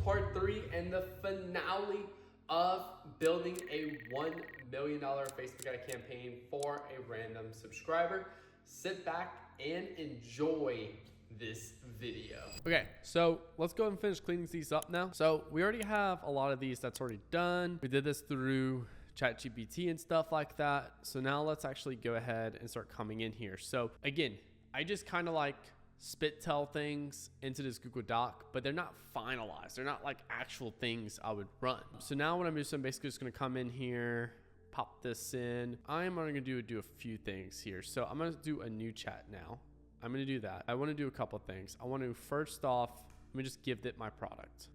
part 3 and the finale of building a $1 million Facebook ad campaign for a random subscriber. Sit back and enjoy this video. Okay, so let's go and finish cleaning these up now. So we already have a lot of these that's already done. We did this through ChatGPT and stuff like that. So now let's actually go ahead and start coming in here. So again, I just kind of like spit tell things into this Google Doc, but they're not finalized. They're not like actual things I would run. So now what I'm doing, I'm basically just gonna come in here, pop this in. I'm gonna do a few things here. So I'm gonna do a new chat now. I'm gonna do that. I wanna do a couple things. I want to first off, let me just give it my product.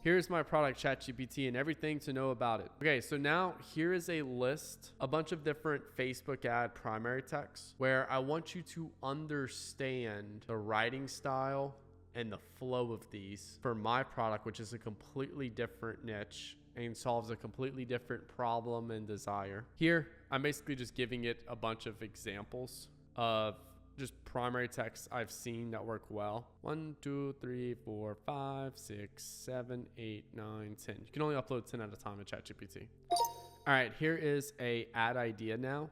Here's my product, ChatGPT, and everything to know about it. Okay, so now here is a list, a bunch of different Facebook ad primary texts where I want you to understand the writing style and the flow of these for my product, which is a completely different niche and solves a completely different problem and desire. Here, I'm basically just giving it a bunch of examples of just primary texts I've seen that work well. 1, 2, 3, 4, 5, 6, 7, 8, 9, 10. You can only upload 10 at a time to ChatGPT. All right, here is a ad idea now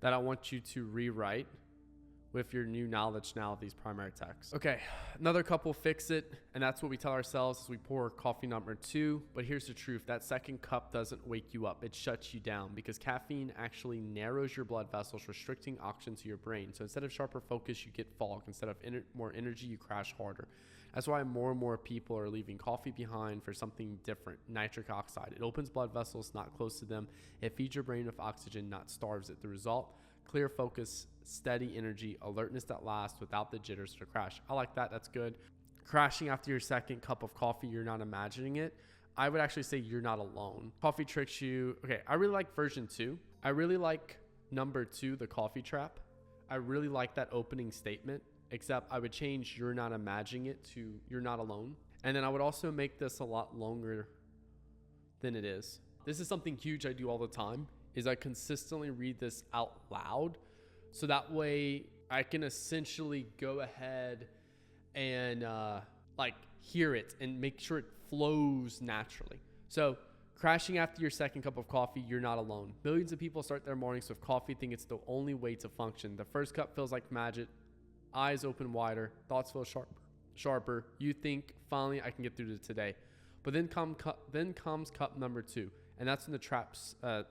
that I want you to rewrite with your new knowledge now of these primary texts. Okay, another couple fix it, and that's what we tell ourselves as we pour coffee number 2. But here's the truth, that second cup doesn't wake you up, it shuts you down because caffeine actually narrows your blood vessels, restricting oxygen to your brain. So instead of sharper focus, you get fog. Instead of more energy, you crash harder. That's why more and more people are leaving coffee behind for something different, nitric oxide. It opens blood vessels not close to them. It feeds your brain with oxygen, not starves it. The result, clear focus, steady energy, alertness that lasts without the jitters to crash. I like that. That's good. Crashing after your second cup of coffee, you're not imagining it. I would actually say you're not alone. Coffee tricks you. Okay, I really like version 2. I really like number 2, the coffee trap. I really like that opening statement, except I would change you're not imagining it to you're not alone. And then I would also make this a lot longer than it is. This is something huge I do all the time, is I consistently read this out loud. So that way I can essentially go ahead and like hear it and make sure it flows naturally. So crashing after your second cup of coffee, you're not alone. Millions of people start their mornings with coffee, think it's the only way to function. The first cup feels like magic, eyes open wider, thoughts feel sharper. You think, finally I can get through to today. But then comes cup number 2. And that's when the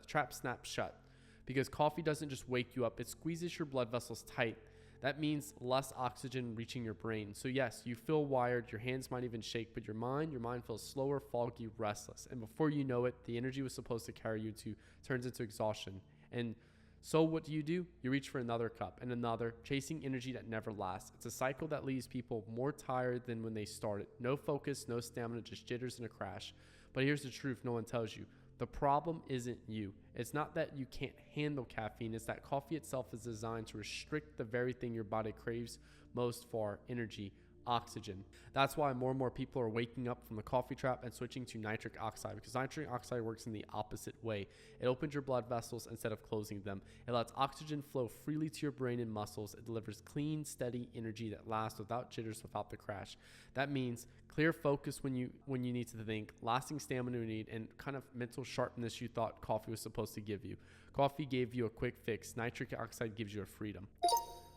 trap snaps shut, because coffee doesn't just wake you up, it squeezes your blood vessels tight. That means less oxygen reaching your brain. So yes, you feel wired, your hands might even shake, but your mind feels slower, foggy, restless. And before you know it, the energy was supposed to carry you to turns into exhaustion. And so what do? You reach for another cup and another, chasing energy that never lasts. It's a cycle that leaves people more tired than when they started. No focus, no stamina, just jitters and a crash. But here's the truth no one tells you. The problem isn't you. It's not that you can't handle caffeine. It's that coffee itself is designed to restrict the very thing your body craves most for, energy, oxygen. That's why more and more people are waking up from the coffee trap and switching to nitric oxide, because nitric oxide works in the opposite way. It opens your blood vessels instead of closing them. It lets oxygen flow freely to your brain and muscles. It delivers clean, steady energy that lasts without jitters, without the crash. That means clear focus when you need to think, lasting stamina you need, and kind of mental sharpness you thought coffee was supposed to give you. Coffee gave you a quick fix. Nitric oxide gives you a freedom.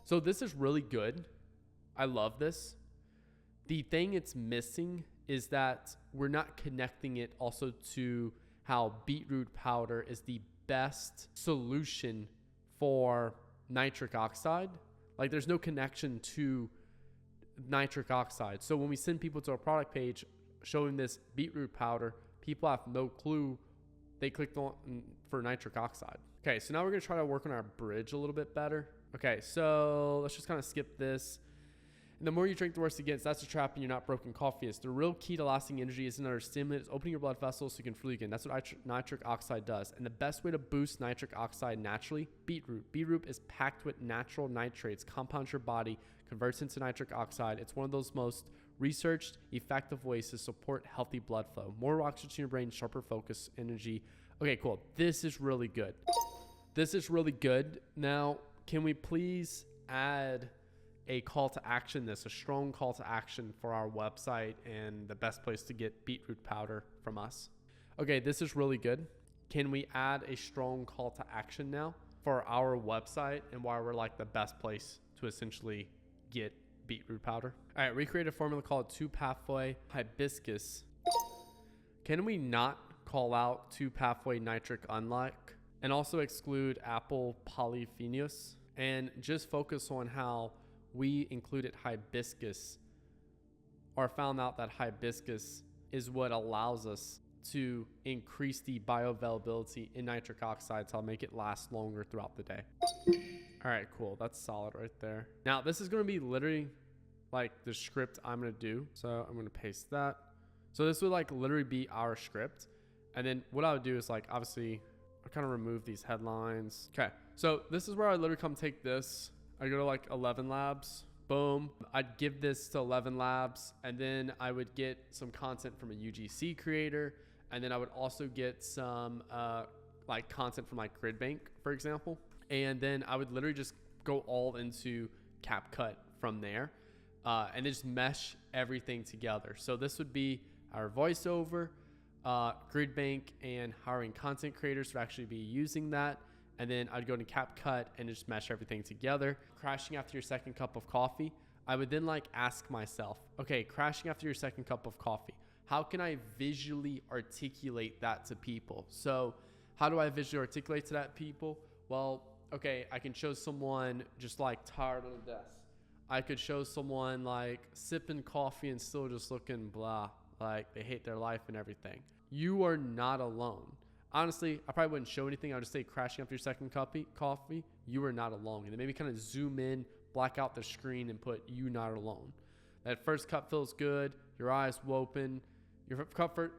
So this is really good. I love this. The thing it's missing is that we're not connecting it also to how beetroot powder is the best solution for nitric oxide. Like there's no connection to nitric oxide. So when we send people to a product page showing this beetroot powder, people have no clue. They clicked on for nitric oxide. Okay, so now we're gonna try to work on our bridge a little bit better. Okay, so let's just kind of skip this. And the more you drink, the worse it gets. That's a trap, and you're not broken. Coffee is. The real key to lasting energy is another stimulant. It's opening your blood vessels so you can freely again. That's what nitric oxide does. And the best way to boost nitric oxide naturally, beetroot. Beetroot is packed with natural nitrates, compounds your body, converts into nitric oxide. It's one of those most researched, effective ways to support healthy blood flow. More oxygen to your brain, sharper focus, energy. Okay, cool. This is really good. This is really good. Now, can we please add a call to action, a strong call to action for our website and the best place to get beetroot powder from us. Okay, this is really good. Can we add a strong call to action now for our website and why we're like the best place to essentially get beetroot powder? All right, recreate a formula called 2-pathway hibiscus. Can we not call out 2-pathway nitric unlike and also exclude apple polyphenol and just focus on how we included hibiscus or found out that hibiscus is what allows us to increase the bioavailability in nitric oxide, so I'll make it last longer throughout the day. All right, cool. That's solid right there. Now, this is going to be literally like the script I'm going to do. So I'm going to paste that. So this would like literally be our script. And then what I would do is like, obviously, I kind of remove these headlines. Okay, so this is where I literally come take this. I go to like 11 labs. Boom. I'd give this to 11 labs, and then I would get some content from a UGC creator. And then I would also get some like content from like GridBank, for example. And then I would literally just go all into CapCut from there and just mesh everything together. So this would be our voiceover, GridBank, and hiring content creators would actually be using that. And then I'd go to CapCut and just mesh everything together. Crashing after your second cup of coffee, I would then like ask myself, okay, crashing after your second cup of coffee, how can I visually articulate that to people? So how do I visually articulate to that people? Well, okay, I can show someone just like tired on the desk. I could show someone like sipping coffee and still just looking blah, like they hate their life and everything. You are not alone. Honestly, I probably wouldn't show anything. I would just say crashing after your second coffee, you are not alone. And then maybe kind of zoom in, black out the screen and put you not alone. That first cup feels good. Your eyes open. Your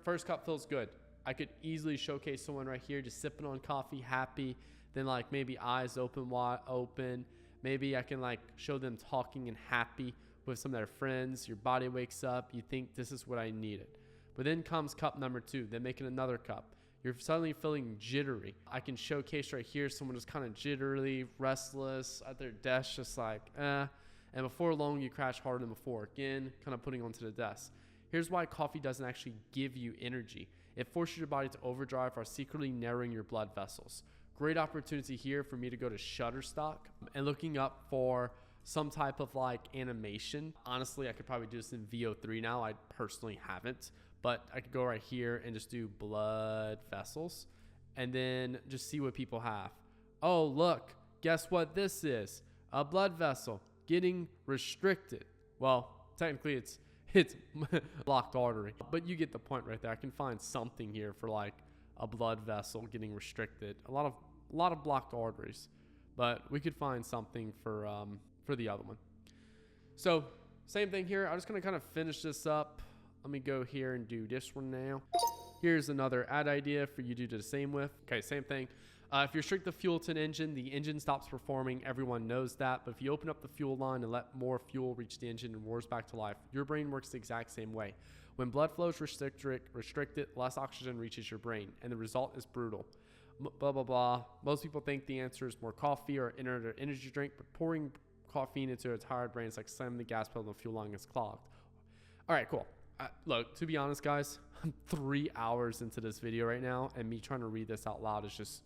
first cup feels good. I could easily showcase someone right here just sipping on coffee, happy. Then like maybe eyes open, wide open. Maybe I can like show them talking and happy with some of their friends. Your body wakes up. You think this is what I needed. But then comes cup number 2. Then making another cup. You're suddenly feeling jittery. I can showcase right here someone who's kind of jittery, restless at their desk, just like, And before long, you crash harder than before. Again, kind of putting onto the desk. Here's why coffee doesn't actually give you energy. It forces your body to overdrive while secretly narrowing your blood vessels. Great opportunity here for me to go to Shutterstock and looking up for some type of like animation. Honestly, I could probably do this in VO3 now. I personally haven't. But I could go right here and just do blood vessels and then just see what people have. Oh, look, guess what this is? A blood vessel getting restricted. Well, technically it's blocked artery, but you get the point right there. I can find something here for like a blood vessel getting restricted. A lot of blocked arteries, but we could find something for the other one. So same thing here. I'm just going to kind of finish this up. Let me go here and do this one now. Here's another ad idea for you to do the same with. Okay, same thing. If you restrict the fuel to an engine, the engine stops performing. Everyone knows that. But if you open up the fuel line and let more fuel reach the engine and roars back to life, your brain works the exact same way. When blood flow is restricted, less oxygen reaches your brain, and the result is brutal. Blah, blah, blah. Most people think the answer is more coffee or another energy drink, but pouring caffeine into a tired brain is like slamming the gas pedal and the fuel line is clogged. All right, cool. Look, to be honest, guys, I'm 3 hours into this video right now, and me trying to read this out loud is just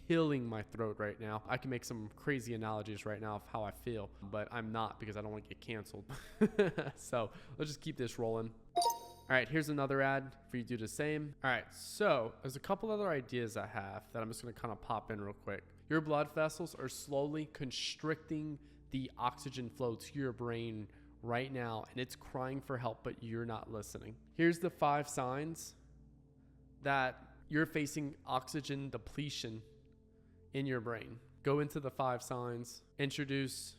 killing my throat right now. I can make some crazy analogies right now of how I feel, but I'm not because I don't want to get canceled. So let's just keep this rolling. All right, here's another ad for you to do the same. All right, so there's a couple other ideas I have that I'm just going to kind of pop in real quick. Your blood vessels are slowly constricting the oxygen flow to your brain right now, and it's crying for help, but you're not listening. Here's the 5 signs that you're facing oxygen depletion in your brain. Go into the 5 signs, introduce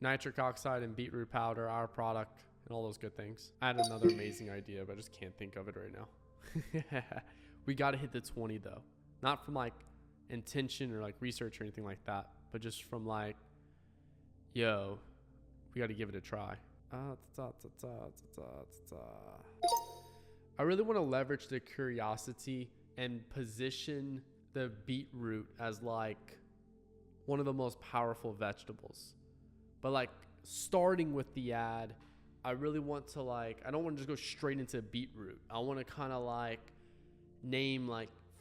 nitric oxide and beetroot powder, our product, and all those good things. I had another amazing idea, but I just can't think of it right now. We got to hit the 20 though. Not from like intention or like research or anything like that, but just from like, yo, we got to give it a try. I really want to leverage the curiosity and position the beetroot as like one of the most powerful vegetables, but like starting with the ad, I really want to I don't want to just go straight into beetroot. I want to kind of name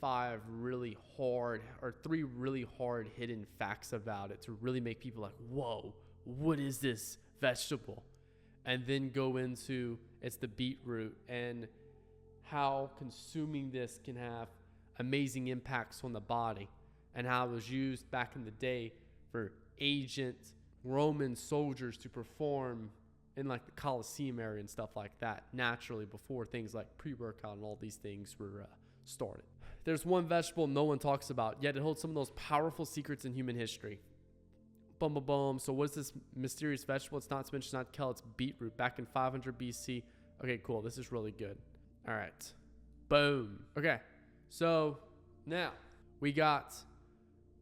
5 really hard or 3 really hard hidden facts about it to really make people whoa, what is this vegetable? And then go into it's the beetroot and how consuming this can have amazing impacts on the body, and how it was used back in the day for ancient Roman soldiers to perform in the Colosseum area and stuff like that naturally before things like pre-workout and all these things were started. There's one vegetable no one talks about, yet it holds some of those powerful secrets in human history. Boom, boom, boom. So what's this mysterious vegetable? It's not spinach, it's not kale, it's beetroot. Back in 500 BC. Okay, cool. This is really good. All right. Boom. Okay. So now we got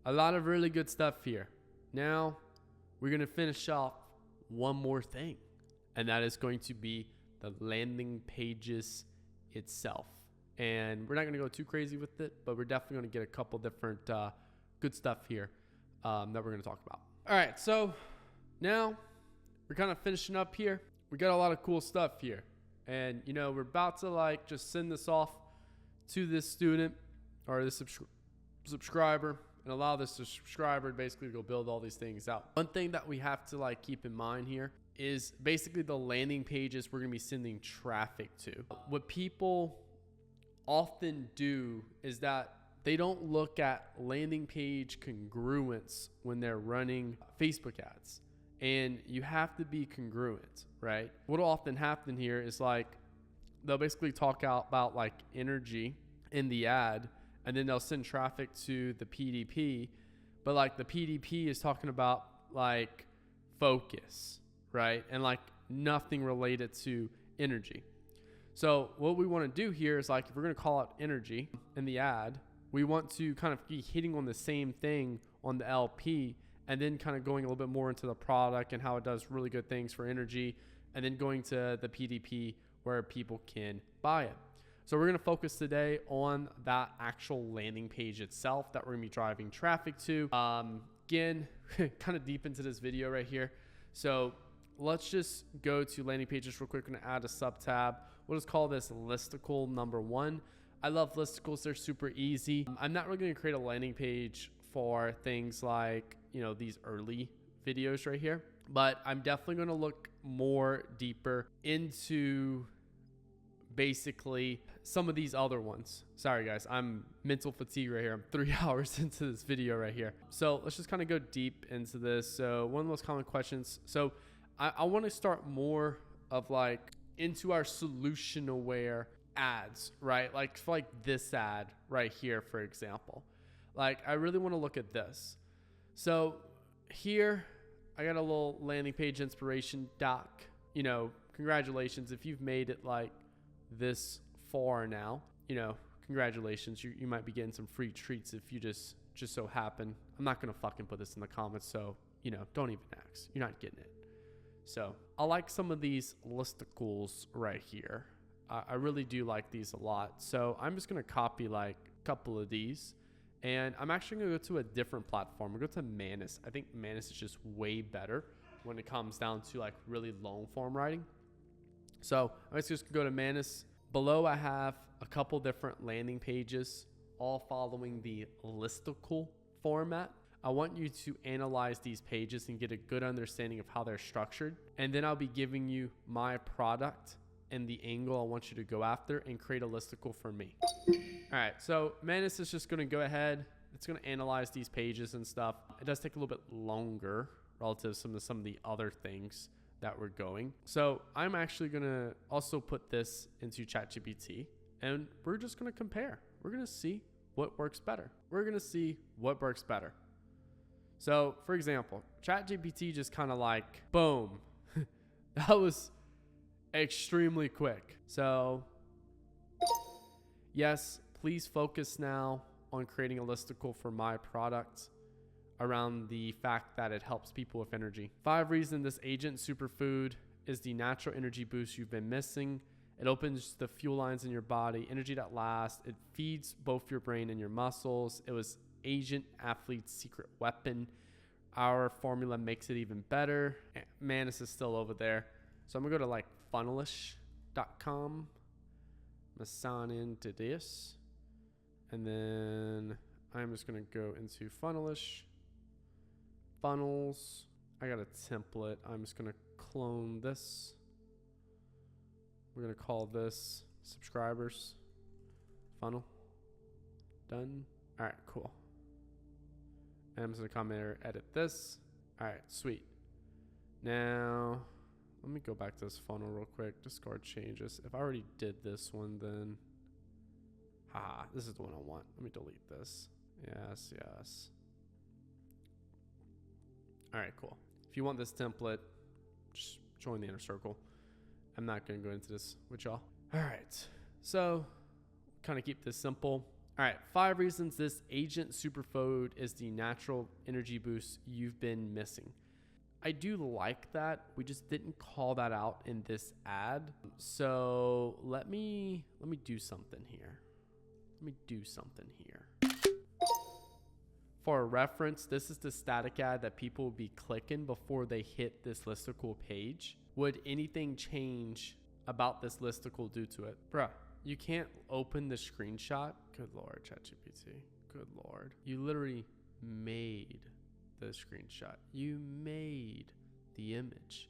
a lot of really good stuff here. Now we're going to finish off one more thing, and that is going to be the landing pages itself. And we're not going to go too crazy with it, but we're definitely going to get a couple different good stuff here that we're going to talk about. All right, so now we're kind of finishing up here. We got a lot of cool stuff here. And, we're about to just send this off to this student or this subscriber and allow this subscriber to basically go build all these things out. One thing that we have to keep in mind here is basically the landing pages we're going to be sending traffic to. What people often do is that they don't look at landing page congruence when they're running Facebook ads. And you have to be congruent, right? What will often happen here is they'll basically talk about energy in the ad, and then they'll send traffic to the PDP. But the PDP is talking about focus, right? And nothing related to energy. So what we want to do here is if we're going to call out energy in the ad, we want to kind of be hitting on the same thing on the LP, and then kind of going a little bit more into the product and how it does really good things for energy, and then going to the PDP where people can buy it. So we're going to focus today on that actual landing page itself that we're going to be driving traffic to. Again, kind of deep into this video right here. So let's just go to landing pages real quick. I'm going to add a sub tab. We'll just call this listicle number 1. I love listicles. They're super easy. I'm not really going to create a landing page for things these early videos right here, but I'm definitely going to look more deeper into basically some of these other ones. Sorry guys, I'm mental fatigue right here. I'm 3 hours into this video right here. So let's just kind of go deep into this. So one of the most common questions. So I want to start more of into our solution aware ads, right? For this ad right here, for example. I really want to look at this. So here I got a little landing page inspiration doc. Congratulations if you've made it this far now. Congratulations. You might be getting some free treats if you just so happen. I'm not gonna fucking put this in the comments, so don't even ask. You're not getting it. So I like some of these listicles right here. I really do like these a lot. So I'm just gonna copy a couple of these. And I'm actually going to go to a different platform. We're going to Manus. I think Manus is just way better when it comes down to really long form writing. So let's just go to Manus. Below I have a couple different landing pages, all following the listicle format. I want you to analyze these pages and get a good understanding of how they're structured. And then I'll be giving you my product and the angle I want you to go after and create a listicle for me. All right, so Manus is just going to go ahead. It's going to analyze these pages and stuff. It does take a little bit longer relative to some of the other things that we're going. So I'm actually going to also put this into ChatGPT, and we're just going to compare. We're going to see what works better. So for example, ChatGPT just kind of boom. That was extremely quick. So yes, please focus now on creating a listicle for my product around the fact that it helps people with energy. 5 reasons this agent superfood is the natural energy boost you've been missing. It opens the fuel lines in your body, energy that lasts. It feeds both your brain and your muscles. It was agent athlete's secret weapon. Our formula makes it even better. Man, this is still over there. So I'm gonna go to like funnelish.com. I'm gonna sign into this. And then I'm just gonna go into Funnelish. Funnels. I got a template. I'm just gonna clone this. We're gonna call this subscribers. Funnel. Done. All right, cool. And I'm just gonna come here, edit this. All right, sweet. Now, let me go back to this funnel real quick. Discard changes. If I already did this one, then, this is the one I want. Let me delete this. Yes, yes. All right, cool. If you want this template, just join the inner circle. I'm not gonna go into this with y'all. All right, so kind of keep this simple. All right, 5 reasons this agent superfood is the natural energy boost you've been missing. I do like that. We just didn't call that out in this ad. So let me do something here. For a reference, this is the static ad that people will be clicking before they hit this listicle page. Would anything change about this listicle due to it? Bruh, you can't open the screenshot. Good Lord, ChatGPT. Good Lord. You literally made the screenshot. You made the image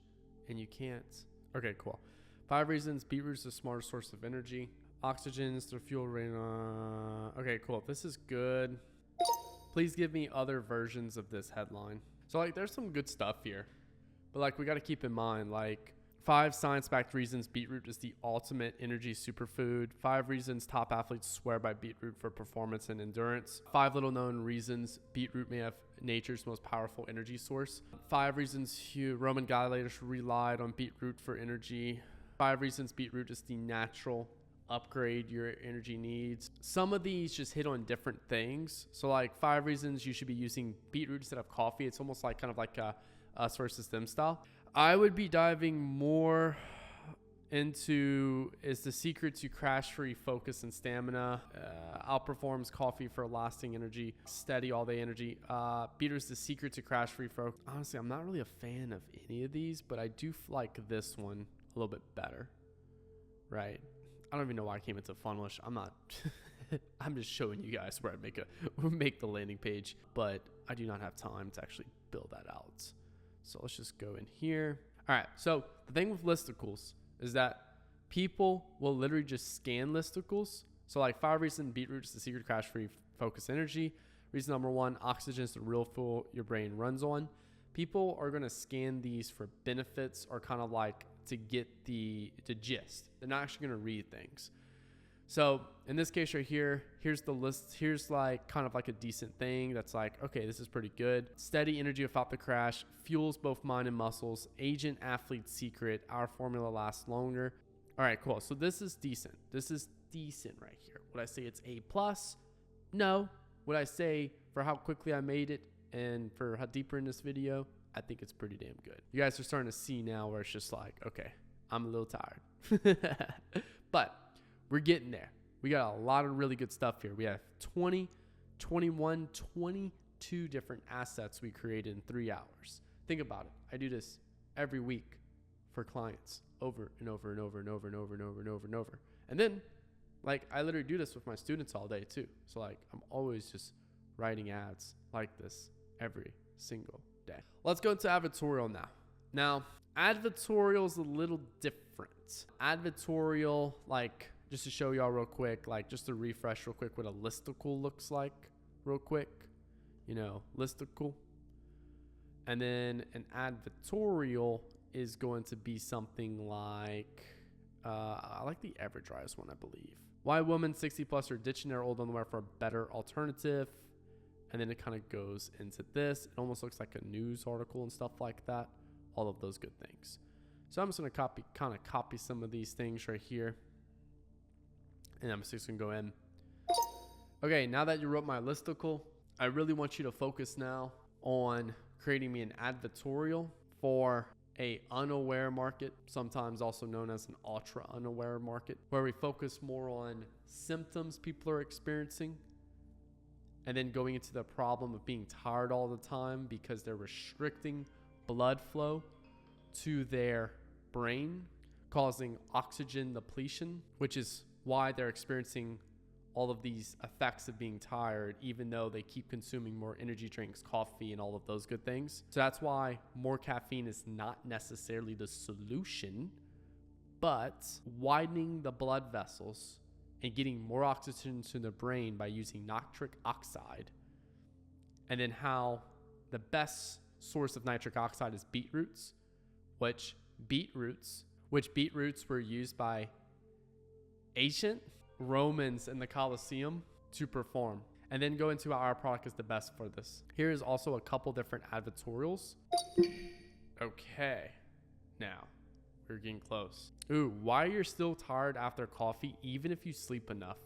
and you can't. Okay, cool. 5 reasons beetroot's the smartest source of energy. Oxygen is the fuel rain. Okay, cool. This is good. Please give me other versions of this headline. So like there's some good stuff here, but like we got to keep in mind, like 5 science-backed reasons beetroot is the ultimate energy superfood. 5 reasons top athletes swear by beetroot for performance and endurance. 5 little known reasons beetroot may have nature's most powerful energy source. 5 reasons Roman gladiators relied on beetroot for energy. 5 reasons beetroot is the natural upgrade your energy needs. Some of these just hit on different things. So like 5 reasons you should be using beetroot instead of coffee. It's almost like kind of like a us versus them style. I would be diving more into is the secret to crash-free focus and stamina. Outperforms coffee for lasting energy, steady all-day energy. Beetroot is the secret to crash-free focus. Honestly, I'm not really a fan of any of these, but I do like this one a little bit better, right? I don't even know why I came into Funnelish. I'm not. I'm just showing you guys where I make the landing page, but I do not have time to actually build that out. So let's just go in here. All right. So the thing with listicles is that people will literally just scan listicles. So like 5 reasons beetroot is the secret crash-free focus energy. Reason number 1, oxygen is the real fuel your brain runs on. People are going to scan these for benefits or kind of like to get the gist. They're not actually going to read things. So in this case right here, here's the list. Here's like kind of like a decent thing that's like, okay, this is pretty good. Steady energy without the crash, fuels both mind and muscles, agent athlete secret, our formula lasts longer. All right, cool. So this is decent. This is decent right here. Would I say it's A+? No. Would I say for how quickly I made it and for how deeper in this video, I think it's pretty damn good. You guys are starting to see now where it's just like, okay, I'm a little tired. But we're getting there. We got a lot of really good stuff here. We have 20, 21, 22 different assets we created in 3 hours. Think about it. I do this every week for clients over and over and over and over and over and over and over and over. And then, like, I literally do this with my students all day too. So, like, I'm always just writing ads like this every single day. Let's go into advertorial now. Now, advertorial is a little different. Advertorial, like, just to show y'all real quick, like just to refresh real quick what a listicle looks like real quick, you know, listicle. And then an advertorial is going to be something like, I like the advertorials one, I believe. Why women 60 plus are ditching their old underwear for a better alternative. And then it kind of goes into this. It almost looks like a news article and stuff like that. All of those good things. So I'm just going to copy some of these things right here. And I'm just going to go in. Okay, now that you wrote my listicle, I really want you to focus now on creating me an advertorial for a unaware market, sometimes also known as an ultra unaware market, where we focus more on symptoms people are experiencing and then going into the problem of being tired all the time because they're restricting blood flow to their brain, causing oxygen depletion, which is why they're experiencing all of these effects of being tired, even though they keep consuming more energy drinks, coffee, and all of those good things. So that's why more caffeine is not necessarily the solution, but widening the blood vessels and getting more oxygen to the brain by using nitric oxide. And then how the best source of nitric oxide is beetroots, which beetroots were used by ancient Romans in the Colosseum to perform. And then go into how our product is the best for this. Here is also a couple different advertorials. Okay, now we're getting close. Ooh, why you're still tired after coffee even if you sleep enough.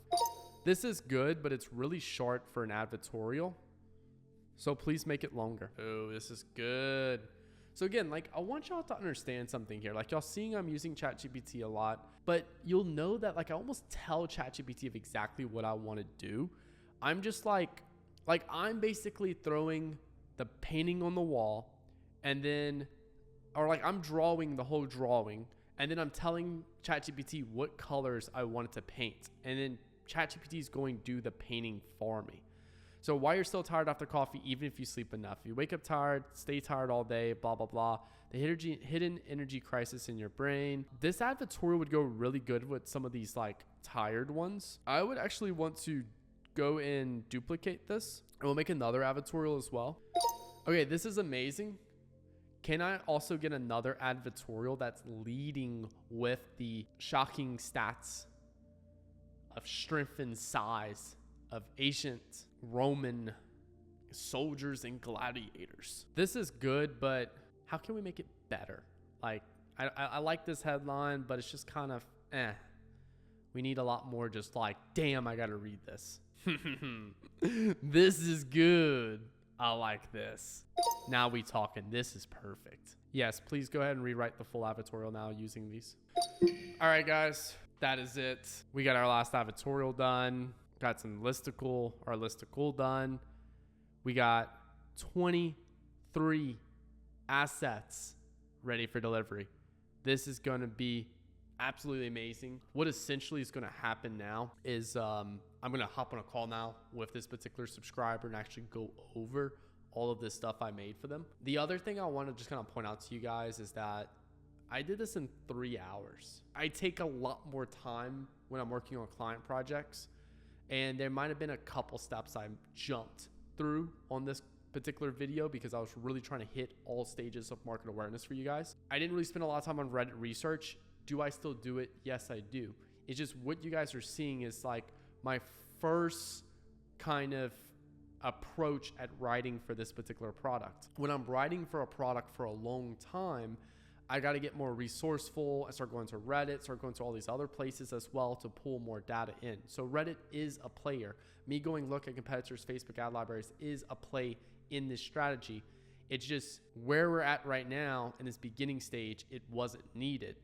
This is good, but it's really short for an advertorial, so please make it longer. Oh, this is good. So again, like, I want y'all to understand something here. Like, y'all seeing I'm using ChatGPT a lot, but you'll know that, like, I almost tell ChatGPT of exactly what I want to do. I'm just like I'm basically throwing the painting on the wall, and then, or like I'm drawing the whole drawing, and then I'm telling ChatGPT what colors I want it to paint, and then ChatGPT is going to do the painting for me. So why you're still tired after coffee, even if you sleep enough. You wake up tired, stay tired all day, blah, blah, blah. The hidden energy crisis in your brain. This advertorial would go really good with some of these like tired ones. I would actually want to go and duplicate this. And we'll make another advertorial as well. Okay, this is amazing. Can I also get another advertorial that's leading with the shocking stats of strength and size of ancient Roman soldiers and gladiators? This is good, but how can we make it better? Like, I like this headline, but it's just kind of we need a lot more just like, damn, I gotta read this. This is good. I like this. Now we talking. This is perfect. Yes, please go ahead and rewrite the full advertorial now using these. All right, guys, that is it. We got our last advertorial done. Got some listicle done. We got 23 assets ready for delivery. This is going to be absolutely amazing. What essentially is going to happen now is I'm going to hop on a call now with this particular subscriber and actually go over all of this stuff I made for them. The other thing I want to just kind of point out to you guys is that I did this in 3 hours. I take a lot more time when I'm working on client projects. And there might have been a couple steps I jumped through on this particular video because I was really trying to hit all stages of market awareness for you guys. I didn't really spend a lot of time on Reddit research. Do I still do it? Yes, I do. It's just what you guys are seeing is like my first kind of approach at writing for this particular product. When I'm writing for a product for a long time, I got to get more resourceful. I start going to Reddit, start going to all these other places as well to pull more data in. So Reddit is a player. Me going look at competitors' Facebook ad libraries is a play in this strategy. It's just where we're at right now in this beginning stage, it wasn't needed.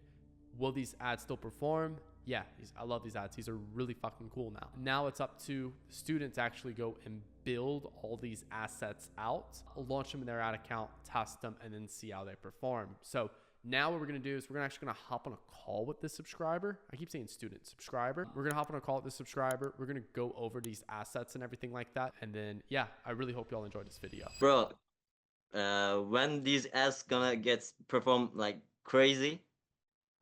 Will these ads still perform? Yeah, I love these ads. These are really fucking cool now. Now it's up to students to actually go and build all these assets out, launch them in their ad account, test them, and then see how they perform. So now what we're going to do is we're actually going to hop on a call with this subscriber. I keep saying student, subscriber. We're going to hop on a call with this subscriber. We're going to go over these assets and everything like that. And then, yeah, I really hope y'all enjoyed this video. Bro, when these ads gonna get performed like crazy,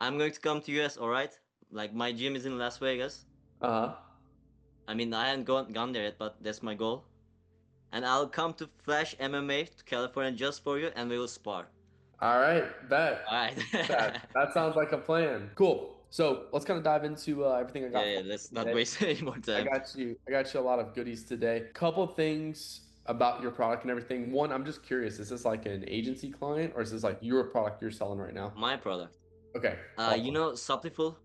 I'm going to come to US, all right? Like, my gym is in Las Vegas. Uh-huh. I mean, I haven't gone there yet, but that's my goal. And I'll come to Flash MMA to California just for you, and we will spar. All right, bet. All right. That sounds like a plan. Cool. So let's kind of dive into everything I got. Yeah, let's not waste any more time. I got you a lot of goodies today. Couple things about your product and everything. One, I'm just curious, is this like an agency client or is this like your product you're selling right now? My product. Okay. You know Supplyful?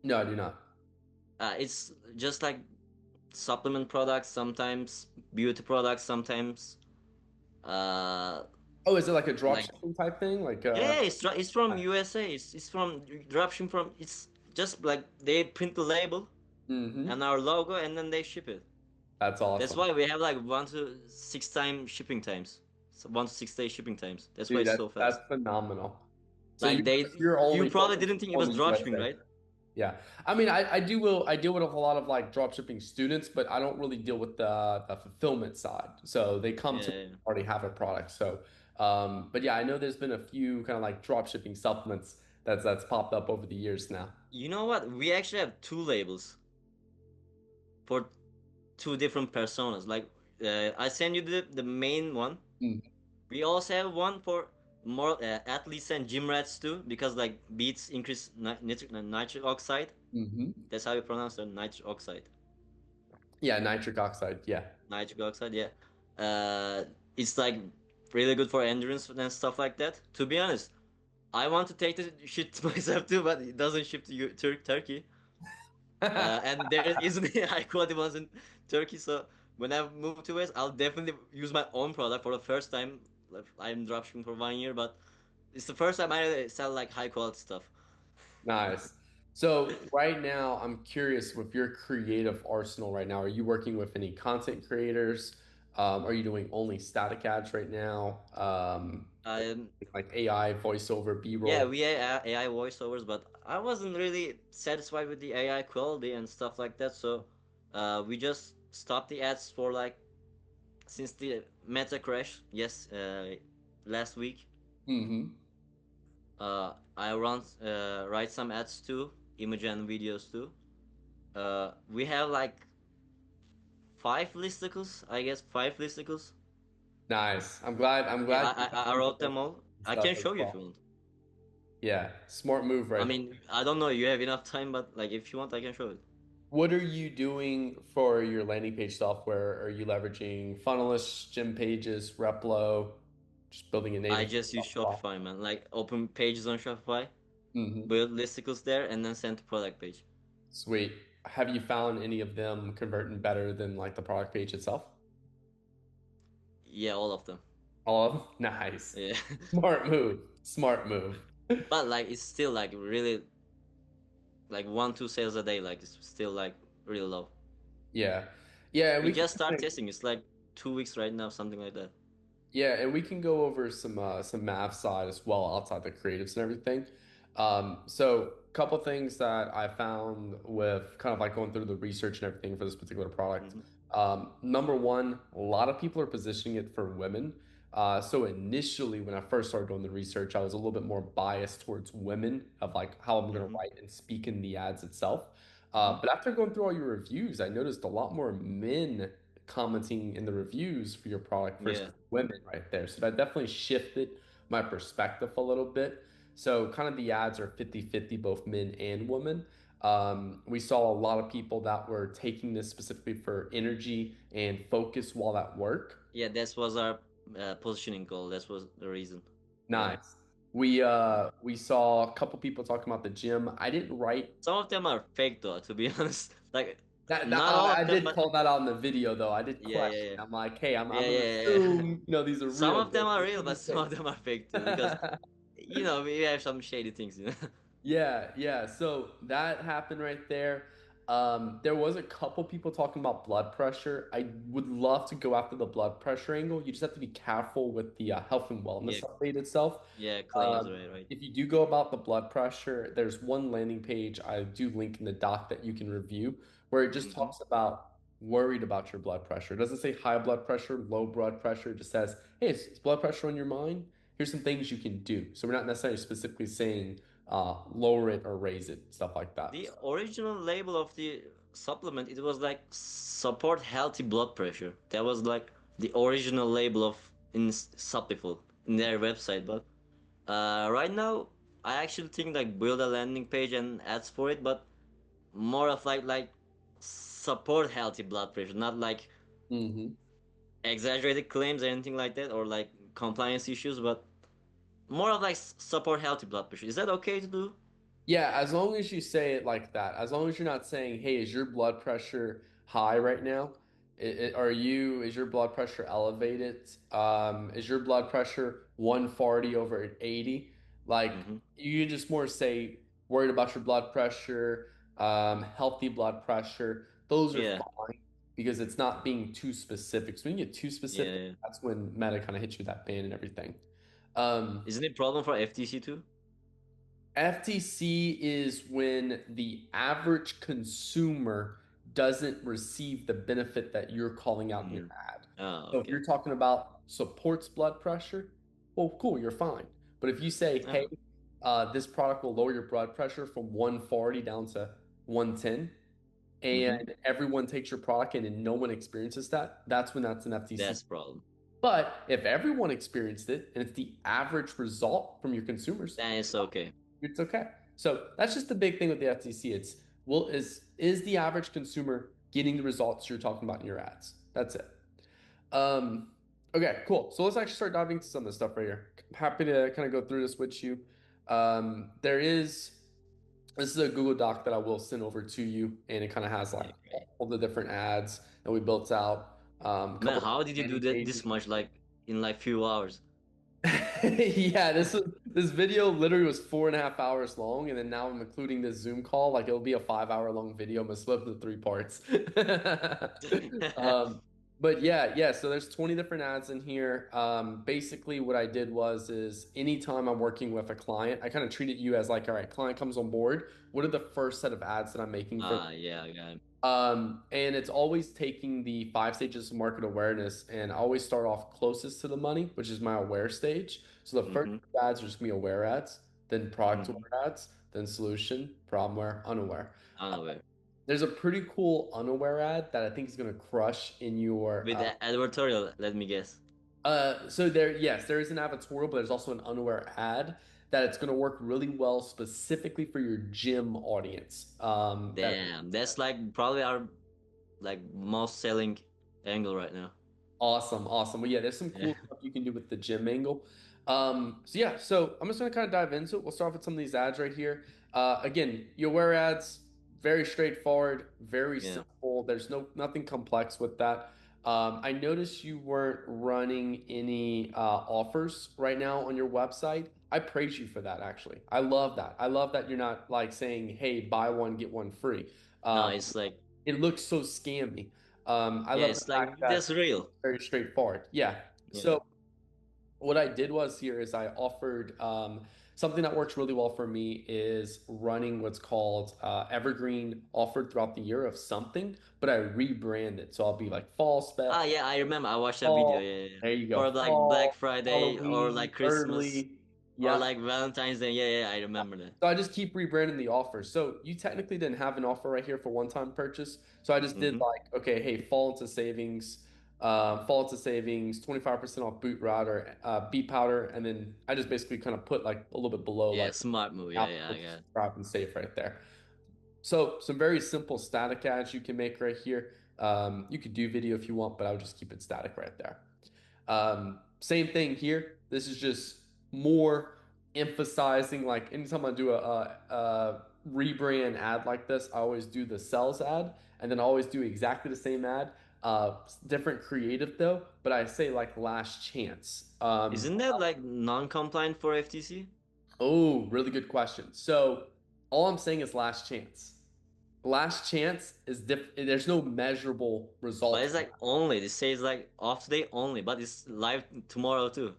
No, I do not. It's just like supplement products, sometimes beauty products, sometimes Oh, is it like a dropshipping type thing? Like yeah, it's from USA. It's from dropshipping from. It's just like they print the label and our logo, and then they ship it. That's That's awesome. why we have like 1 to 6 time shipping times. So 1 to 6 day shipping times. That's why Dude, it's so that's fast. phenomenal. So Like you're you only probably focused didn't think it on was the dropshipping, USA. right? Yeah. I mean, I deal with a lot of like drop shipping students, but I don't really deal with the fulfillment side. So they come Yeah, to yeah, yeah. already have a product. So but yeah, I know there's been a few kind of like drop shipping supplements that's popped up over the years now. You know what? We actually have two labels for two different personas. Like I send you the main one. Mm-hmm. We also have one for more athletes and gym rats too, because like beats increase nitric oxide. Mm-hmm. That's how you pronounce it, nitric oxide. Yeah, nitric oxide. Yeah. Nitric oxide, yeah. It's like really good for endurance and stuff like that. To be honest, I want to take the shit myself too, but it doesn't ship to Turkey. And there isn't high quality ones in Turkey. So when I move to US, I'll definitely use my own product for the first time. Like, I'm dropshipping for 1 year, but it's the first time I sell like high quality stuff. Nice. So right now, I'm curious with your creative arsenal right now. Are you working with any content creators? Are you doing only static ads right now? Um, Like AI, voiceover, yeah, B-roll? we had AI voiceovers, but I wasn't really satisfied with the AI quality and stuff like that. So we just stopped the ads for like since the meta crash. Yes, last week. Mm-hmm. I write some ads too, image and videos too. We have like 5 listicles, I guess 5 listicles. Nice. I'm glad Yeah, you I found wrote them all. I stuff can as show you if you well. want. Yeah, smart move I right mean, there. I don't know. You have enough time, but like if you want, I can show it. What are you doing for your landing page software? Are you leveraging Funnelist, Gym Pages, Replo, just building a I native? just use Shopify, man. Like open pages on Shopify, Mm-hmm. build listicles there, and then send to product page. Sweet. Have you found any of them converting better than like the product page itself? Yeah, all of them. All of them? Nice. Yeah, Smart move. Smart move. but like it's still like really like 1 2 sales a day. Like it's still like really low. Yeah. Yeah, We just start testing. It's like 2 weeks right now, something like that. yeah, and we can go over some math side as well outside the creatives and everything. So a couple things that I found with kind of like going through the research and everything for this particular product. Hmm. Number one, a lot of people are positioning it for women. So initially, when I first started doing the research, I was a little bit more biased towards women of like how I'm going to Hmm. write and speak in the ads itself. Hmm. But after going through all your reviews, I noticed a lot more men commenting in the reviews for your product versus Yeah. women right there. So that definitely shifted my perspective a little bit. So kind of the ads are 50-50, both men and women. We saw a lot of people that were taking this specifically for energy and focus while at work. Yeah, that was our positioning goal. That was the reason. Yeah. Nice. We saw a couple people talking about the gym. I didn't write Some of them are fake though, to be honest. Like that not all I of them, did but call that out in the video though. I did yeah, yeah, question. yeah. I'm like, hey, I'm Yeah, gonna yeah, yeah, yeah. assume these are Some real, of them but are there real, could be but some of fake. them are fake too, because we have some shady things, Yeah, yeah. So that happened right there. There was a couple people talking about blood pressure. I would love to go after the blood pressure angle. You just have to be careful with the health and wellness Yeah, update itself. yeah, claims, right. If you do go about the blood pressure, there's one landing page I do link in the doc that you can review where it just Mm-hmm. talks about worried about your blood pressure. It doesn't say high blood pressure, low blood pressure. It just says, hey, is blood pressure on your mind? Here's some things you can do. So we're not necessarily specifically saying lower it or raise it, stuff like that. The original label of the supplement, it was like support healthy blood pressure. That was like the original label of in Suppiful in their website. But right now, I actually think like build a landing page and ads for it, but more of like support healthy blood pressure, not like Hmm. exaggerated claims or anything like that, or like compliance issues, but more of like support healthy blood pressure. Is that okay to do? Yeah, as long as you say it like that, as long as you're not saying, "Hey, is your blood pressure high right now? Is your blood pressure elevated? Is your blood pressure 140 over 80?" Like Mm-hmm. you just more say worried about your blood pressure, healthy blood pressure. Those are Yeah. fine because it's not being too specific. So when you get too Yeah, specific, yeah. that's when Meta kind of hits you with that ban and everything. Um, Isn't it problem for FTC too? FTC is when the average consumer doesn't receive the benefit that you're calling out in your Mm. ad. Oh, So if okay. you're talking about supports blood pressure, well, cool, you're fine. But if you say, hey, Oh. this product will lower your blood pressure from 140 down to 110, Mm-hmm. and everyone takes your product in and no one experiences that, that's when that's an FTC. That's problem. But if everyone experienced it and it's the average result from your consumers, Then it's okay. it's okay. So that's just the big thing with the FTC. It's will is the average consumer getting the results you're talking about in your ads? That's it. Um, okay, cool. So let's actually start diving into some of the stuff right here. Happy to kind of go through this with you. There is this is a Google Doc that I will send over to you, and it kind of has like Yeah, great. all the different ads that we built out. A Man, couple how did you do landing that pages. this much like in like few hours? Yeah, this video literally was 4.5 hours long, and then now I'm including this Zoom call. Like it'll be a 5 hour long video. I'm gonna split it into three parts. Um, but yeah. So there's 20 different ads in here. Basically, what I did is anytime I'm working with a client, I kind of treated you as like, all right, client comes on board. What are the first set of ads that I'm making for? Yeah, I got it. And it's always taking the 5 stages of market awareness, and I always start off closest to the money, which is my aware stage. So the first Mm-hmm. ads are just gonna be aware ads, then product Mm-hmm. aware ads, then solution, problemware, unaware. Unaware. There's a pretty cool unaware ad that I think is gonna crush in your With the advertorial, let me guess. so there, yes, there is an advertorial, but there's also an unaware ad that it's gonna work really well specifically for your gym audience. That Damn, that's like probably our like most selling angle right now. Awesome, awesome. Well, yeah, there's some Yeah. cool stuff you can do with the gym angle. So yeah, so I'm just gonna kind of dive into it. We'll start off with some of these ads right here. Again, your wear ads, very straightforward, very Yeah. simple. There's nothing complex with that. I noticed you weren't running any offers right now on your website. I praise you for that, actually. I love that. I love that you're not like saying, "Hey, buy one get one free." No, Um, it's like it looks so scammy. I yeah, love the it's like fact that that's real. very straightforward. Yeah. Yeah. So what I did was here is I offered something that works really well for me is running what's called evergreen offered throughout the year of something, but I rebrand it. So I'll be like fall Ah, spec, yeah, I remember. I watched that video. fall. Yeah, yeah. There you go. For like Black Fall, Friday or Halloween, like Christmas early. or Yep. like Valentine's Day. Yeah, yeah, I remember that. So I just keep rebranding the offers. So you technically didn't have an offer right here for one-time purchase. So I just did Mm-hmm. like, okay, hey, fall into savings, 25% off boot router, beet powder, and then I just basically kind of put like a little bit below Yeah, like smart move. Yeah, now yeah, I got it. subscribe and save right there. So some very simple static ads you can make right here. You could do video if you want, but I would just keep it static right there. Same thing here. This is just more emphasizing like anytime I do a rebrand ad like this, I always do the sales ad and then I always do exactly the same ad. Different creative though, but I say like last chance. Isn't that like non-compliant for FTC? Oh, really good question. So all I'm saying is last chance. Last chance is there's no measurable But results. it's like only. This says like off today only, but it's live tomorrow too.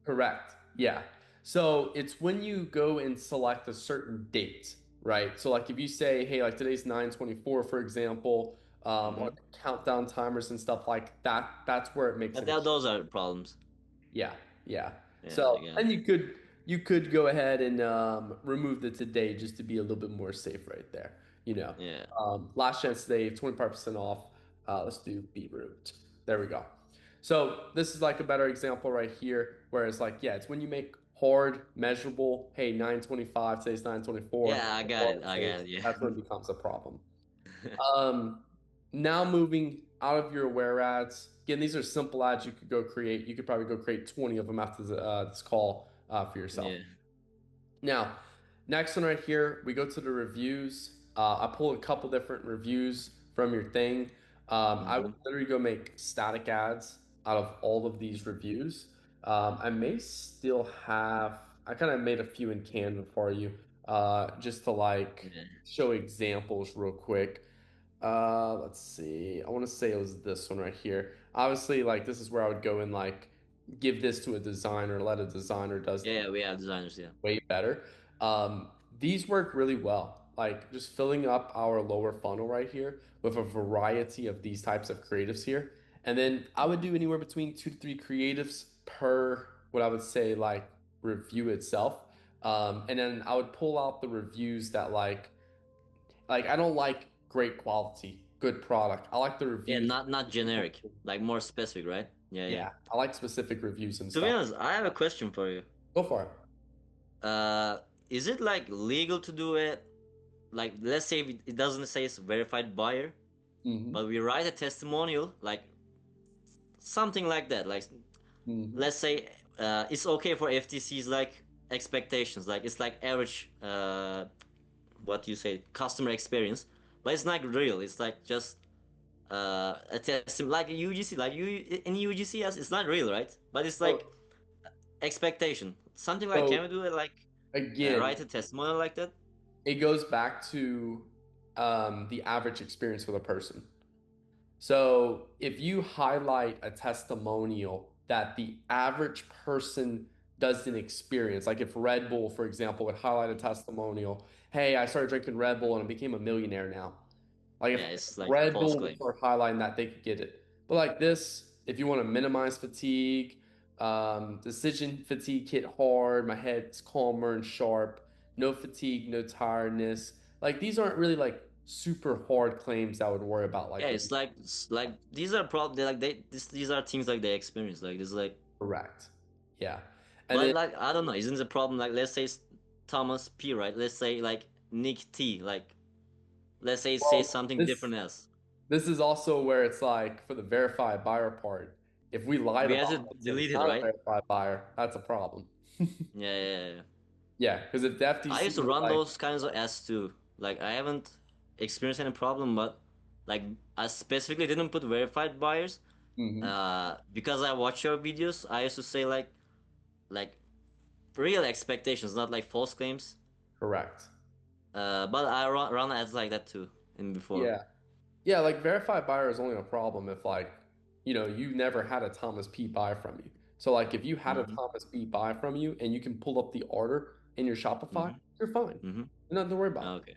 Correct. Yeah. So it's when you go and select a certain date, right? So like if you say, hey, like today's 9/24, for example, or Mm-hmm. the countdown timers and stuff like that, that's where it makes But it. that, those are problems. Yeah, yeah. Yeah, So I got and it. you could go ahead and remove the today just to be a little bit more safe right there. You know, Yeah, last chance today, 25% off. Let's do beetroot. There we go. So this is like a better example right here, where it's like, yeah, it's when you make hard, measurable. Hey, 9/25, today's 9/24. yeah, I got it. I got it. That's Yeah. when it becomes a problem. Um, Now moving out of your aware ads. Again, these are simple ads you could go create. You could probably go create 20 of them after this call for yourself. Yeah. Now, next one right here, we go to the reviews. I pull a couple different reviews from your thing. I would Mm-hmm. literally go make static ads out of all of these reviews. I may still have, I kind of made a few in Canva for you just to like Yeah. show examples real quick. Let's see. I want to say it was this one right here. Obviously, like this is where I would go and like give this to a designer, let a designer does Yeah, yeah, we have designers. Yeah. way better. These work really well. Like just filling up our lower funnel right here with a variety of these types of creatives here. And then I would do anywhere between 2 to 3 creatives per what I would say like review itself. And then I would pull out the reviews that like I don't like great quality, good product. I like the Yeah, reviews. not generic, like more specific, right? Yeah, yeah. Yeah, I like specific reviews and To be stuff. honest, I have a question for you. Go for it. Uh, is it like legal to do it? Like, let's say it doesn't say it's verified buyer, but Hmm. we write a testimonial, like something like that. Like, Hmm. let's say it's okay for FTC's like expectations, like it's like average, what you say, customer experience, but it's not real. It's like just a test, like UGC, like you in UGC, yes, it's not real, right? But it's like So, expectation, something like, can we so do it like again, write a testimonial like that? it goes back to the average experience for the person. So if you highlight a testimonial that the average person doesn't experience, like if Red Bull, for example, would highlight a testimonial, hey, I started drinking Red Bull and I became a millionaire now. Like Yeah, if it's like Red false Bull would claim. start highlighting that, they could get it. But like this, if you want to minimize fatigue, decision fatigue hit hard, my head's calmer and sharp, no fatigue, no tiredness. Like these aren't really like super hard claims I would worry about Yeah, like with it's like these are probably like these are things like they experience, like this is like, correct. Yeah. And but then like I don't know, isn't the problem like, let's say it's Thomas P, right? Let's say like Nick T, like let's say it says well something this different else. this is also where it's like for the verified buyer part, if we lied We have about to it and delete it's it, not a right? verified buyer, that's a problem. Yeah, yeah, yeah. Yeah, because if the I FTC used to were run like, those kinds of ads too. Like I haven't experienced any problem, but like I specifically didn't put verified buyers. mhm, Because I watch your videos, I used to say like real expectations, not like false claims. correct. But I run ads like that too in before. Yeah. Yeah, like verified buyer is only a problem if like, you never had a Thomas P buy from you. So like if you had a Mm-hmm. Thomas P buy from you and you can pull up the order in your Shopify, Mm-hmm. you're fine. Mm-hmm. Nothing to worry about. Okay.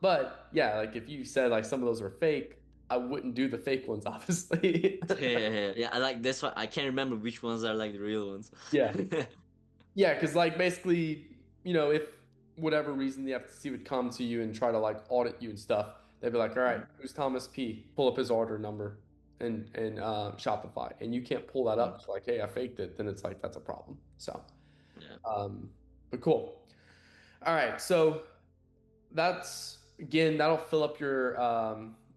But yeah, like if you said like some of those are fake, I wouldn't do the fake ones, obviously. Yeah, yeah, yeah. Yeah, I like this one. I can't remember which ones are like the real ones. Yeah. Yeah, because like basically, if whatever reason the FTC would come to you and try to like audit you and stuff, they'd be like, all right, Mhm. who's Thomas P? Pull up his order number and Shopify. And you can't pull that up. Mhm. It's like, hey, I faked it. Then it's like that's a problem. So Yeah. but cool. All right. So that's again, that'll fill up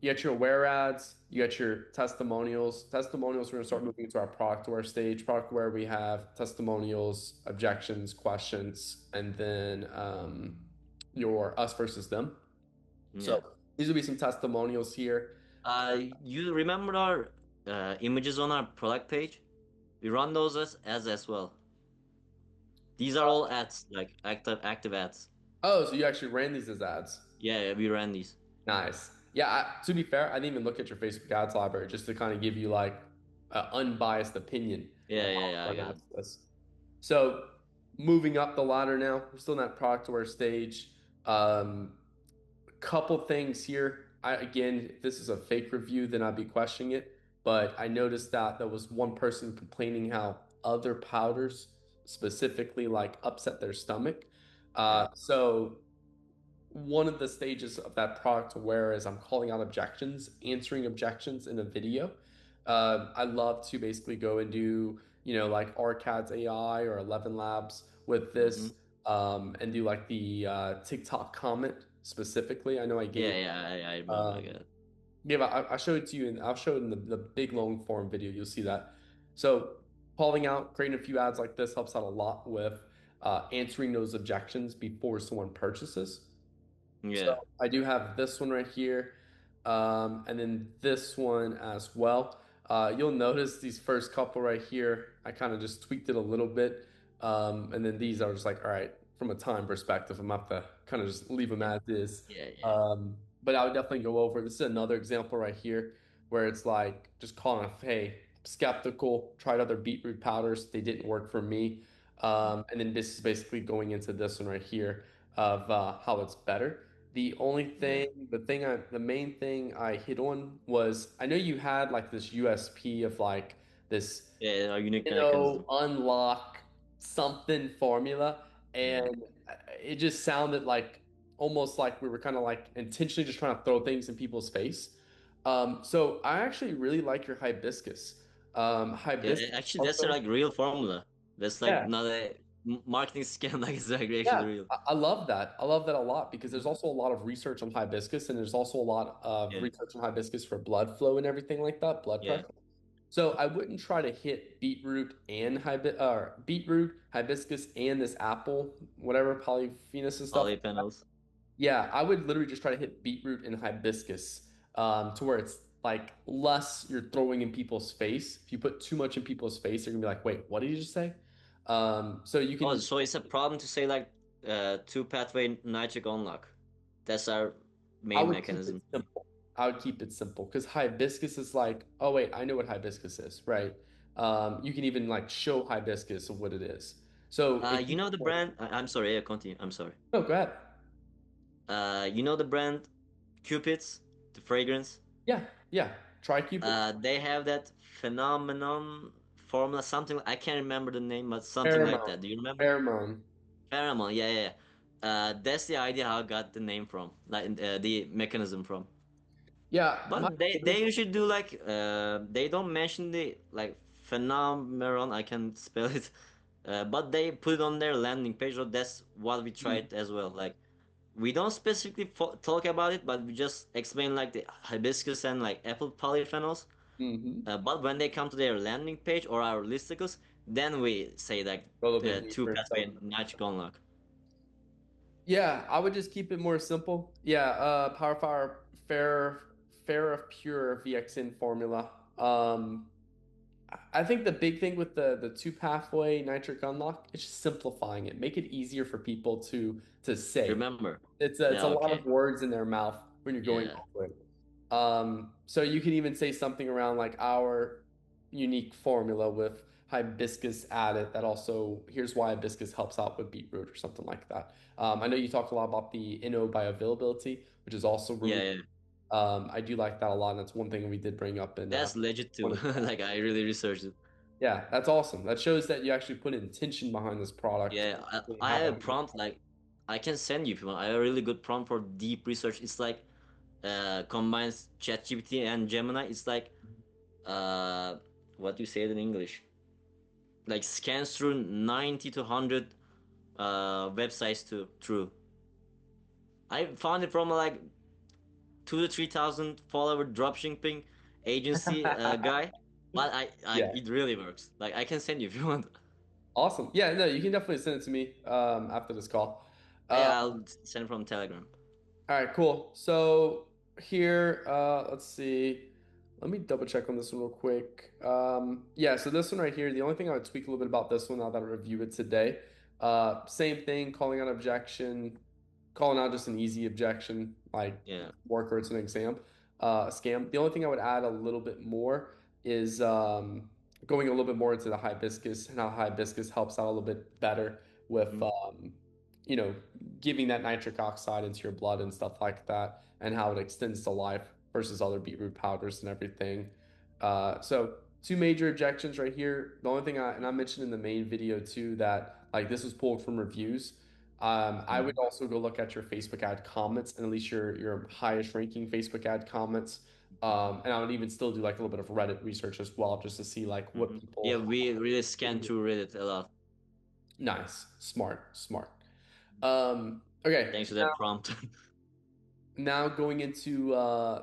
you got your aware ads, you got your testimonials. Testimonials, we're gonna start Mhm. moving into our product aware stage. Product aware, we have testimonials, objections, questions, and then your us versus them. Yeah. So these will be some testimonials here. You remember our images on our product page? We run those as well. These are all ads, like active ads. Oh, so you actually ran these as ads. Yeah, yeah, we ran these. Nice. Yeah, to be fair, I didn't even look at your Facebook ads library just to kind of give you like an unbiased opinion Yeah, of yeah, how yeah, to I run got it. ads for this. So moving up the ladder now, we're still in that product aware stage. Couple things here. Again, if this is a fake review, then I'd be questioning it. But I noticed that there was one person complaining how other powders specifically like upset their stomach. Yeah. So one of the stages of that product aware is I'm calling out objections, answering objections in a video. I love to basically go and do, like Arcad's AI or 11 Labs with Mm-hmm. this, and do like the TikTok comment specifically. I know I Yeah, gave, yeah, I remember. I got um, it. I showed it to you, and I'll show it in the big long form video. You'll see that. So calling out, creating a few ads like this helps out a lot with answering those objections before someone purchases. So Yeah. I do have this one right here, and then this one as well. You'll notice these first couple right here, I kind of just tweaked it a little bit. And then these are just like, all right, from a time perspective, I'm gonna have to kind of just leave them Yeah. as is. Yeah, yeah. Um, but I would definitely go over. This is another example right here where it's like just calling a hey, skeptical, tried other beetroot powders, they didn't work for me. And then this is basically going into this one right here of how it's better. The only Yeah, thing, the main thing I hit on was I know you had like this USP of like this yeah, a unique mechanism. unlock something formula, Yeah, and it just sounded like almost like we were kind of like intentionally just trying to throw things in people's face. So I actually really like your hibiscus. yeah. Hibiscus Actually, that's also, like real formula. That's like yeah, not a marketing scam. Like it's like actually yeah, real. I love that. I love that a lot because Mhm. there's also a lot of research on hibiscus, and there's also a lot of Yeah, research on hibiscus for blood flow and everything like that, blood yeah. pressure. So I wouldn't try to hit beetroot, hibiscus, and this apple, whatever polyphenus and stuff. Polyphenols. Yeah, I would literally just try to hit beetroot and hibiscus, to where it's like less you're throwing in people's face. If you put too much in people's face, they're gonna be like, "Wait, what did you just say?" So you Oh, can. so it's a problem to say like two pathway nitric unlock. That's our I main would keep it mechanism. simple. I would keep it simple because hibiscus is like, oh wait, I know what hibiscus is, right? You can even like show hibiscus of what it is. So if You you, know the brand? I'm sorry. Yeah, continue. I'm sorry. oh, go ahead. You know the brand Cupid's, the fragrance. Yeah, yeah. Try Cupid. They have that phenomenon formula, something I can't remember the name, but something like Pheromone. that. Do you remember? Pheromone. Pheromone, yeah, yeah, yeah. That's the idea how I got the name from, like the mechanism from. Yeah, my But they favorite. usually do like they don't mention the like phenomenon. I can spell it, but they put it on their landing page. So that's what we tried as well. Like we don't specifically talk about it, but we just explain like the hibiscus and like apple polyphenols. Mm-hmm. But when they come to their landing page or our listicles, then we say like A little bit the two deeper and stuff. pathway nitric unlock. Yeah, I would just keep it more simple. Yeah, Power Fire Fair of Pure VXN formula. I think the big thing with the two pathway nitric unlock is just simplifying it. Make it easier for people to say. Remember? It's a Yeah. lot of Okay. words in their mouth when you're going Yeah. over it. So you can even say something around like our unique formula with hibiscus added. That also here's why hibiscus helps out with beetroot or something like that. I know you talked a lot about the NO bioavailability, which is also Yeah. really. Yeah. I do like that a lot, and that's one thing we did bring up in That's legit one too. of the Like I really researched it. yeah, that's awesome. That shows that you actually put intention behind this product. Yeah. Really I have have a a prompt like I can send you if you want. I have a really good prompt for deep research. It's like combines ChatGPT and Gemini. It's like uh what do you say it in English? Like scans through 90 to 100 websites to through. I found it from like 2 to 3 thousand follower dropshipping agency guy, but I yeah, it really works. Like I can send you if you want. awesome. Yeah, no, you can definitely send it to me after this call. Yeah, I'll send it from Telegram. All right, cool. So here, let's see. Let me double check on this one real quick. Yeah, so this one right here, the only thing I would tweak a little bit about this one now that I review it today. Same thing, calling out objection, calling out just an easy objection, like Yeah. work or it's an exam, scam. The only thing I would add a little bit more is going a little bit more into the hibiscus and how hibiscus helps out a little bit better with Mhm. you know, giving that nitric oxide into your blood and stuff like that, and how it extends to life versus other beetroot powders and everything. So two major objections right here. The only thing I mentioned in the main video too that like this was pulled from reviews. I would Mhm. also go look at your Facebook ad comments and at least your highest ranking Facebook ad comments. And I would even still do like a little bit of Reddit research as well, just to see like what Yeah, people. we really scan through Reddit a lot. Nice, smart, smart. Okay, Thanks to that prompt. now going into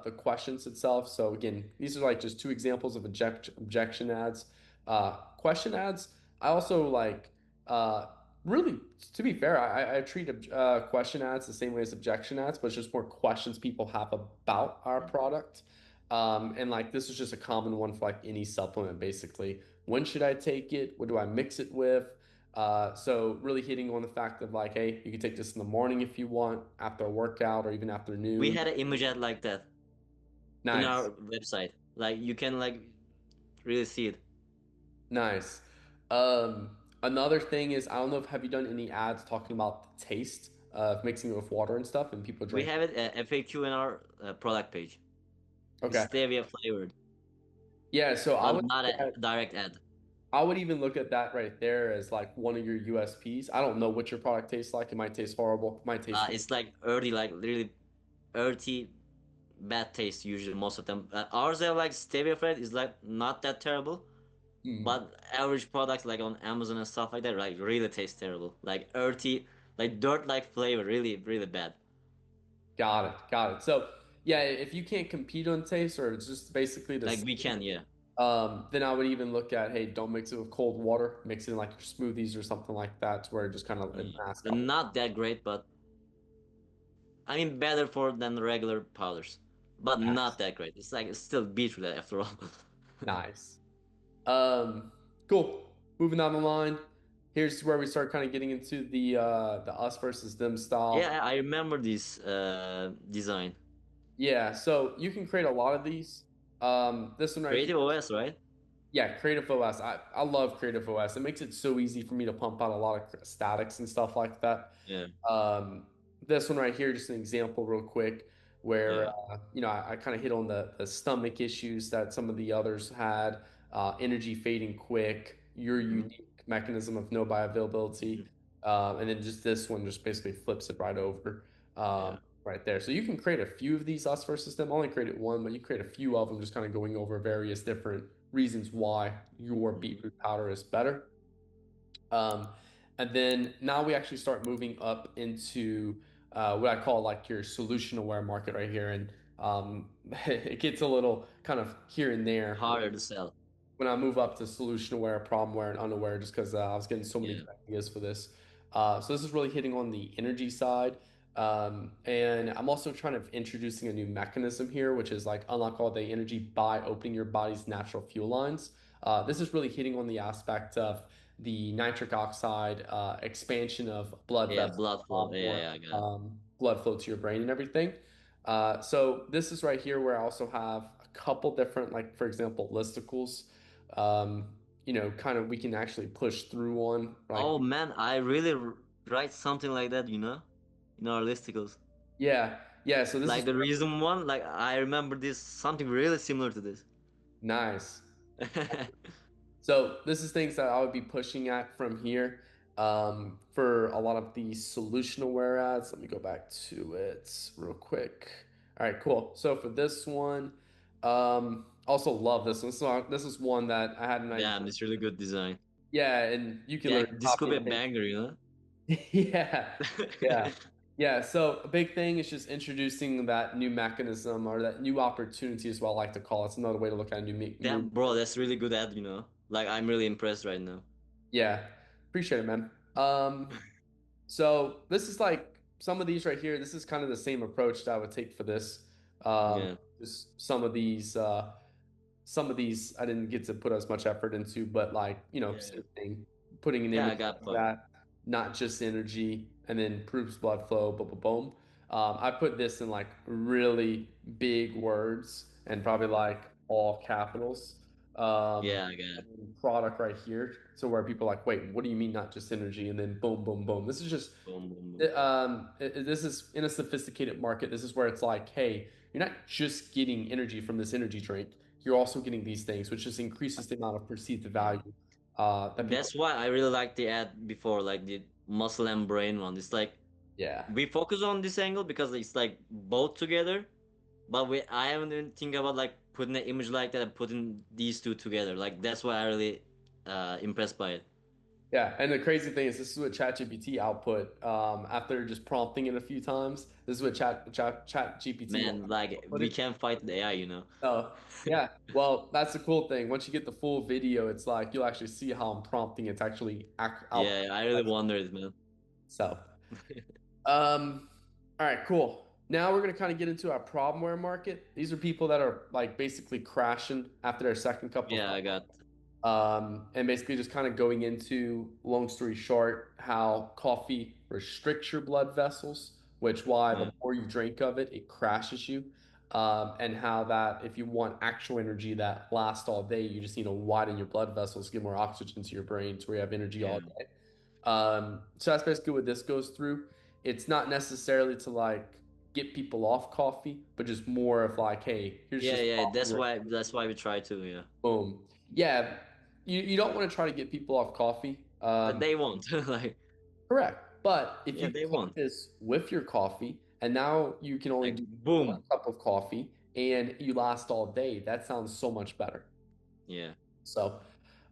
the questions itself. So again, these are like just two examples of objection ads. Question ads, I also like really, to be fair, I treat question ads the same way as objection ads, but it's just more questions people have about our product. And like this is just a common one for like any supplement, basically. When should I take it? What do I mix it with? So really hitting on the fact of like, hey, you can take this in the morning if you want, after a workout, or even We afternoon. had an image ad like that in Nice, our website. Like you can like really see it. nice. Another thing is, I don't know if have you done any ads talking about the taste of mixing it with water and stuff, and people We drink have it FAQ in our product page. it? It's Okay, stevia flavored, yeah. So but not a direct ad. I would even look at that right there as like one of your USPs. I don't know what your product tastes like. It might taste horrible. It might taste. It's like earthy, like really earthy, bad taste usually most of them. Ours are like stevia flavored is like not that terrible, Mm, but average products like on Amazon and stuff like that like really taste terrible. Like earthy, like dirt like flavor, really really bad. got it. Got it. So yeah, if you can't compete on taste or it's just basically the Like same, we can, yeah, then I would even look at, hey, don't mix it with cold water. Mix it in like your smoothies or something like that, to where it just kind of it mm. masks They're out. not that great, but I mean better for than the regular powders, but not Nice. that great. It's like it's still beetroot after all. Nice. Um, cool. Moving down the line. Here's where we start kind of getting into the us versus them style. Yeah, I remember this design. Yeah, so you can create a lot of these. This one right here. Creative OS, right? Yeah, Creative OS. I love Creative OS. It makes it so easy for me to pump out a lot of statics and stuff like that. Yeah, Um, this one right here, just an example, real quick, where yeah. I kind of hit on the stomach issues that some of the others had, energy fading quick, your Hmm. unique mechanism of no bioavailability, Hmm. and then just this one just basically flips it right over, Yeah. right there. So you can create a few of these us versus them. I only created one, but you create a few of them, just kind of going over various different reasons why your Hmm. beetroot powder is better. Um, and then now we actually start moving up into what I call like your solution aware market right here. And it gets a little kind of here and there Harder to sell. when I move up to solution aware, problem aware, and unaware, just because I was getting so many Yeah. good ideas for this. So this is really hitting on the energy side. And I'm also trying to introducing a new mechanism here, which is like unlock all day energy by opening your body's natural fuel lines. This is really hitting on the aspect of the nitric oxide expansion of blood Yeah, vessels, blood flow. Yeah, more yeah, I got it. blood flow to your brain and everything. So this is right here where I also have a couple different, like for example, listicles. Kind of we can actually push through on like Oh man, I really write something like that, in our listicles. yeah, yeah. So this Like is the reason one, like I remember this something really similar to this. nice. So this is things that I would be pushing at from here. For a lot of the solution aware ads, let me go back to it real quick. All right, cool. So for this one, also love this one. So this is one that I had an idea. Yeah, it's really good design. Yeah, and you can Yeah, literally this copy could be a and paste. banger. Yeah, yeah, yeah. So a big thing is just introducing that new mechanism or that new opportunity, is what I like to call it. It's another way to look at a new. That bro, that's really good ad. Like I'm really impressed right now. Yeah, appreciate it, man. So this is like some of these right here. This is kind of the same approach that I would take for this. Yeah. Just some of these I didn't get to put as much effort into, but like, Yeah. same thing, putting an Yeah, I image got like point. that, not just energy, and then proves blood flow, boom, boom, boom. I put this in like really big words and probably like all capitals. Um, Yeah, I got it. Product right here. So where people are like, wait, what do you mean not just energy? And then boom, boom, boom. This is just Boom, boom, boom. this is in a sophisticated market. This is where it's like, hey, you're not just getting energy from this energy drink. You're also getting these things, which just increases the amount of perceived Yeah. value that people. That's why I really like the ad before, like the muscle and brain one. It's like Yeah, we focus on this angle because it's like both together, but I haven't even think about like putting an image like that and putting these two together. Like that's why I really impressed by it. yeah. And the crazy thing is, this is what ChatGPT output after just prompting it a few times. This is what ChatGPT will Man, like output we it. can't fight the AI. So yeah, well, that's the cool thing. Once you get the full video, it's like you'll actually see how I'm prompting it to actually output. Yeah, I really wondered, man. So, um, all right, cool. Now we're gonna kind of get into our problemware market. These are people that are like basically crashing after their second cup of Yeah, I coffee. got. And basically just kind of going into, long story short, how coffee restricts your blood vessels, which why the Yeah. more you drink of it, it crashes you. And how that if you want actual energy that lasts all day, you just need to widen your blood vessels, get more oxygen to your brain to where you have energy all Yeah. day. So that's basically what this goes through. It's not necessarily to like get people off coffee, but just more of like, hey, here's Yeah, just yeah. coffee. That's why we try to, yeah. Boom. Yeah, you don't want to try to get people off coffee. But they won't. Like, Correct. But if yeah, you they take won't. this with your coffee, and now you can only Like, do one boom. cup of coffee, and you last all day, that sounds so much better. Yeah. So,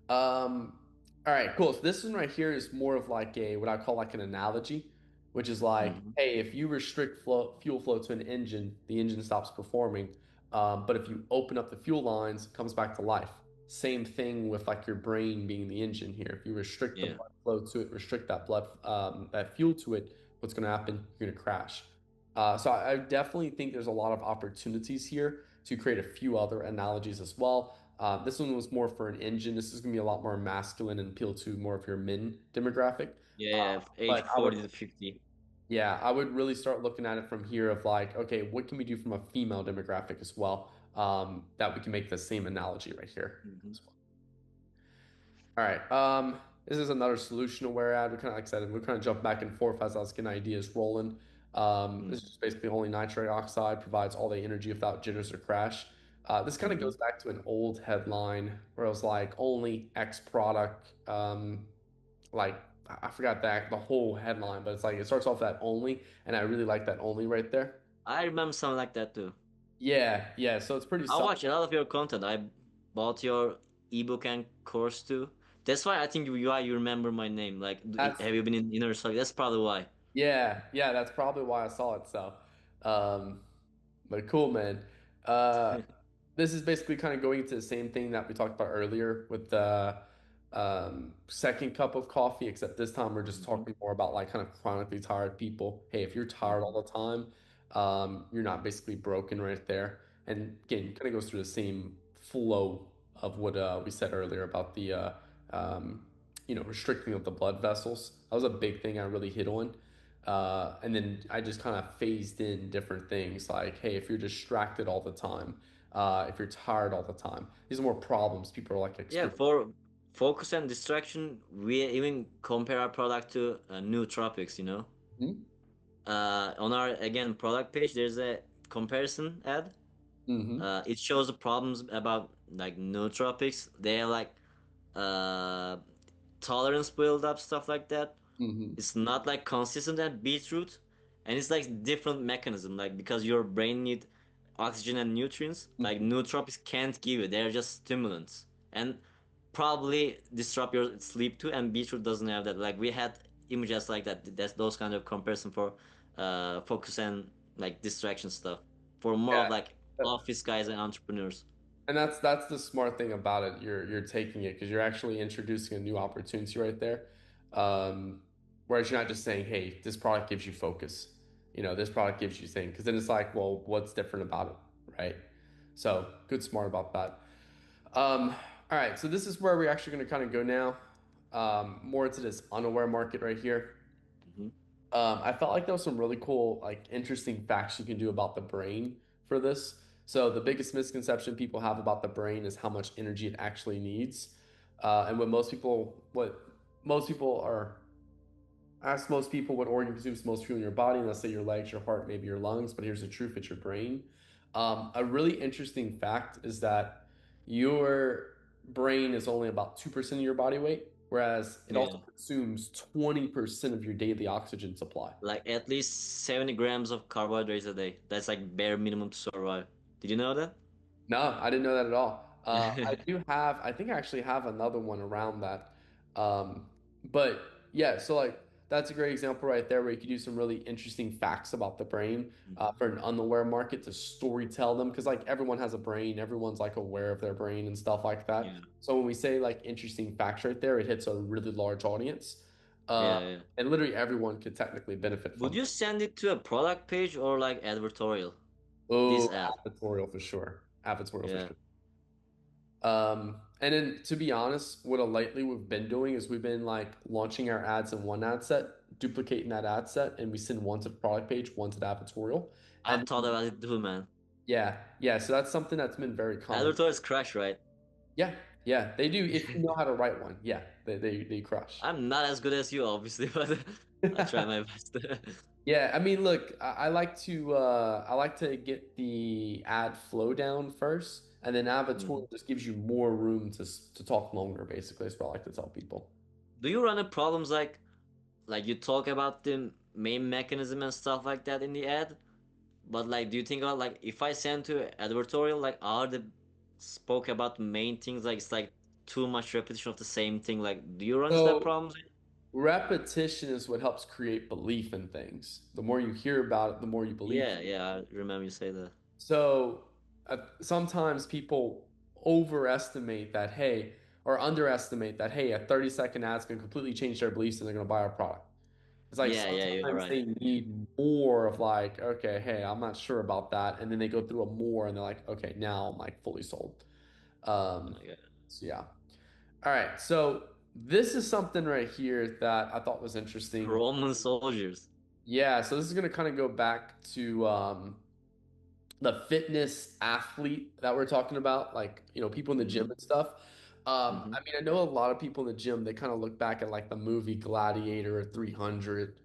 um, all right, cool. So this one right here is more of like a what I call like an analogy, which is like, Hmm. hey, if you restrict fuel flow to an engine, the engine stops performing. But if you open up the fuel lines, it comes back to life. Same thing with like your brain being the engine here. If you restrict the Yeah. blood flow to it, restrict that that fuel to it, what's going to happen? You're going to crash. So I definitely think there's a lot of opportunities here to create a few other analogies as well. This one was more for an engine. This is going to be a lot more masculine and appeal to more of your men demographic. Yeah, yeah. Age But I would, 40 to 50. yeah, I would really start looking at it from here of like, okay, what can we do from a female demographic as well, that we can make the same analogy right here Hmm. as well. All right. This is another solution aware ad. We kind of, like I said, we kind of jump back and forth as I was getting ideas rolling. This is Hmm. just basically only nitric oxide provides all the energy without jitters or crash. This kind of Hmm. goes back to an old headline where it was like only X product. Like I forgot the whole headline, but it's like it starts off that only, and I really like that only right there. I remember something like that too. Yeah, yeah. So it's pretty I solid. watch a lot of your content. I bought your ebook and course too. That's why I think you remember my name. Like, That's have you been in inner circle? That's probably why. Yeah, yeah, that's probably why I saw it. So, um, but cool, man. Uh, this is basically kind of going into the same thing that we talked about earlier with the second cup of coffee, except this time we're just Hmm. talking more about like kind of chronically tired people. Hey, if you're tired Hmm. all the time, you're not basically broken right there. And again, kind of goes through the same flow of what we said earlier about the um, restricting of the blood vessels. That was a big thing I really hit on. And then I just kind of phased in different things like, hey, if you're distracted all the time, if you're tired all the time, these are more problems people are like Yeah, experiencing. for focus and distraction, we even compare our product to nootropics. On our again product page, there's a comparison ad. Mm-hmm. It shows the problems about like nootropics. They have like uh, tolerance build up stuff like that. Mm-hmm. It's not like consistent at beetroot, and it's like different mechanism. Like because your brain need oxygen and nutrients, like Mm-hmm. nootropics can't give you. They're just stimulants, and probably disrupt your sleep too. And beetroot doesn't have that. Like we had images like that. That's those kind of comparison for focus and like distraction stuff for more of like Yeah. office guys and entrepreneurs. And that's the smart thing about it. You're taking it because you're actually introducing a new opportunity right there. Um, Whereas you're not just saying, "Hey, this product gives you focus." This product gives you thing. Because then it's like, well, what's different about it, right? So good, smart about that. All right, so this is where we're actually going to kind of go now, more into this unaware market right here. Hmm. I felt like there was some really cool, like interesting facts you can do about the brain for this. So the biggest misconception people have about the brain is how much energy it actually needs. And what most people are ask most people what organ consumes most fuel in your body, and let's say your legs, your heart, maybe your lungs, but here's the truth, it's your brain. A really interesting fact is that your brain is only about 2% of your body weight, whereas it also Yeah, consumes 20% of your daily oxygen supply. like at least 70 grams of carbohydrates a day. That's like bare minimum to survive. Did you know that? No, I didn't know that at all. I think I actually have another one around that. But yeah, so like that's a great example right there where you could do some really interesting facts about the brain Mhm. for an unaware market to story tell them because like everyone has a brain, everyone's like aware of their brain and stuff like that. Yeah, So when we say like interesting facts right there, it hits a really large audience. Uh, yeah, yeah. and literally everyone could technically benefit Would from you that. send it to a product page or like advertorial? Oh, This ad. advertorial for sure. Advertorial for Yeah. sure. And then to be honest, what lately we've been doing is we've been like launching our ads in one ad set, duplicating that ad set, and we send one to the product page, one to the advertorial. I've And thought about it too, man. yeah, yeah. So that's something that's been very common. Advertorials crash, right? Yeah, yeah, they do. If you know how to write one, yeah, they crush. I'm not as good as you, obviously, but I'll try my best. Yeah, I mean, look, I like to get the ad flow down first, and then Mhm. advertorial just gives you more room to talk longer. Basically, is what I like to tell people. Do you run into problems like you talk about the main mechanism and stuff like that in the ad? But like, do you think about like if I send to advertorial, like are the spoke about the main things like it's like too much repetition of the same thing? Like, do you run into that So problems? repetition is what helps create belief in things. The more you hear about it, the more you believe. Yeah, yeah, I remember you say that. So sometimes people overestimate that, hey, or underestimate that, hey, a 30-second ad's going to completely change their beliefs and they're going to buy our product. It's like Yeah, yeah, you're sometimes right. they need more of like, okay, hey, I'm not sure about that. And then they go through a more and they're like, okay, now I'm like fully sold. Oh Um, my God. so yeah. All right. So this is something right here that I thought was interesting. Roman soldiers. Yeah. So this is going to kind of go back to the fitness athlete that we're talking about, like, people in the gym Hmm. and stuff. Hmm. I mean, I know a lot of people in the gym, they kind of look back at like the movie Gladiator or 300,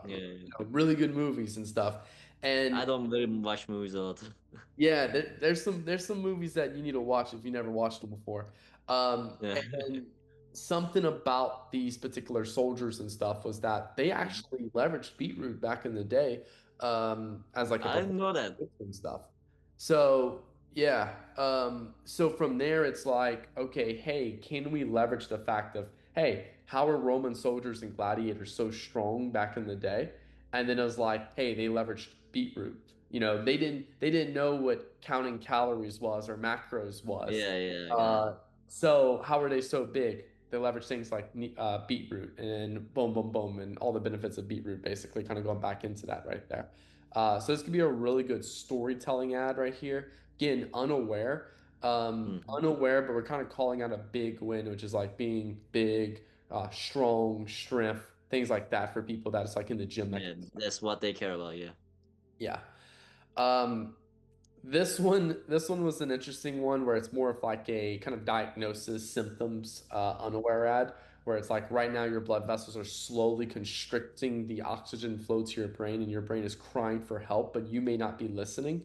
Yeah, yeah. really good movies and stuff. I And don't really watch movies a lot. yeah, there's some movies that you need to watch if you never watched them before. Yeah. And something about these particular soldiers and stuff was that they Mhm. actually leveraged beetroot back in the day, as like a I didn't performance know that. and stuff. So yeah, so from there it's like, okay, hey, can we leverage the fact of, hey, how are Roman soldiers and gladiators so strong back in the day? And then it was like, hey, they leveraged beetroot. They didn't know what counting calories was or macros was. Yeah, yeah, I got it. Uh, so how are they so big? They leverage things like beetroot and boom, boom, boom, and all the benefits of beetroot, basically, kind of going back into that right there. So this could be a really good storytelling ad right here. Again, Hmm. unaware, but we're kind of calling out a big win, which is like being big, strong, strength, things like that for people that it's like in the gym that Yeah, that's what they care about. Yeah. yeah. Um, this one was an interesting one where it's more of like a kind of diagnosis symptoms unaware ad where it's like right now your blood vessels are slowly constricting the oxygen flow to your brain and your brain is crying for help, but you may not be listening.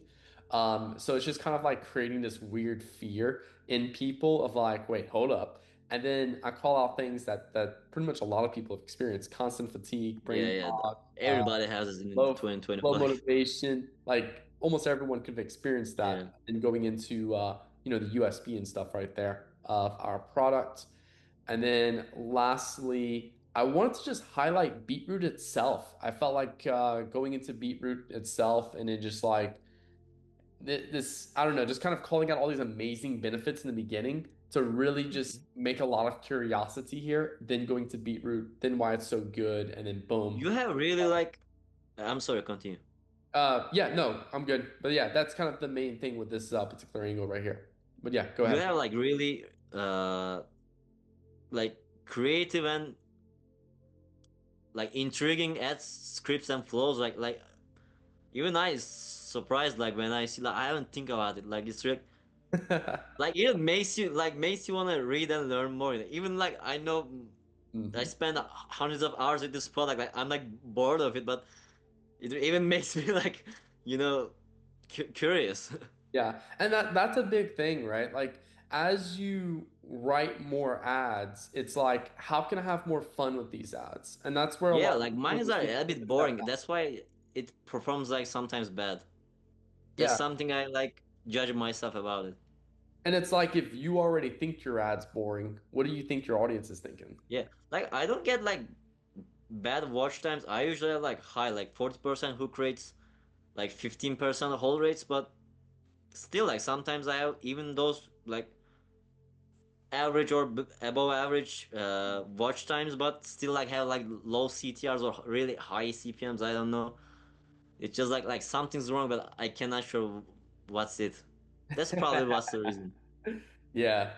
So it's just kind of like creating this weird fear in people of like, wait, hold up. And then I call out things that pretty much a lot of people have experienced: constant fatigue, Yeah, brain yeah. fog, Everybody has it in low low 2025. motivation. Like almost everyone could have experienced Yeah. that. And going into the USB and stuff right there of our product. And then lastly, I wanted to just highlight beetroot itself. I felt like going into beetroot itself and then just like this, I don't know, just kind of calling out all these amazing benefits in the beginning to really just Mhm. make a lot of curiosity here, then going to beetroot, then why it's so good, and then boom. You have really like. I'm sorry, continue. Yeah, no, I'm good. But yeah, that's kind of the main thing with this particular angle right here. But yeah, go You ahead. have like really like creative and like intriguing ads, scripts and flows. Like even I is surprised like when I see like I haven't think about it. Like it's like it makes you wanna read and learn more. Even like I know I hmm spend hundreds of hours with this product. Like I'm like bored of it, but it even makes me like you know curious. Yeah, and that's a big thing, right? Like as you write more ads, it's like, how can I have more fun with these ads? And that's where a Yeah, lot of like people mine just are need to a take bit a step boring. back. That's why it performs like sometimes bad. That's Yeah, something I like judge myself about it. and it's like if you already think your ad's boring, what do you think your audience is thinking? Yeah, like I don't get like bad watch times. I usually have like high, like 40% hook rates, like 15% hold rates, but still, like sometimes I have even those like average or above average watch times, but still like have like low CTRs or really high CPMs. I don't know. It's just like something's wrong, but I cannot sure what's it. That's probably what's the reason. Yeah.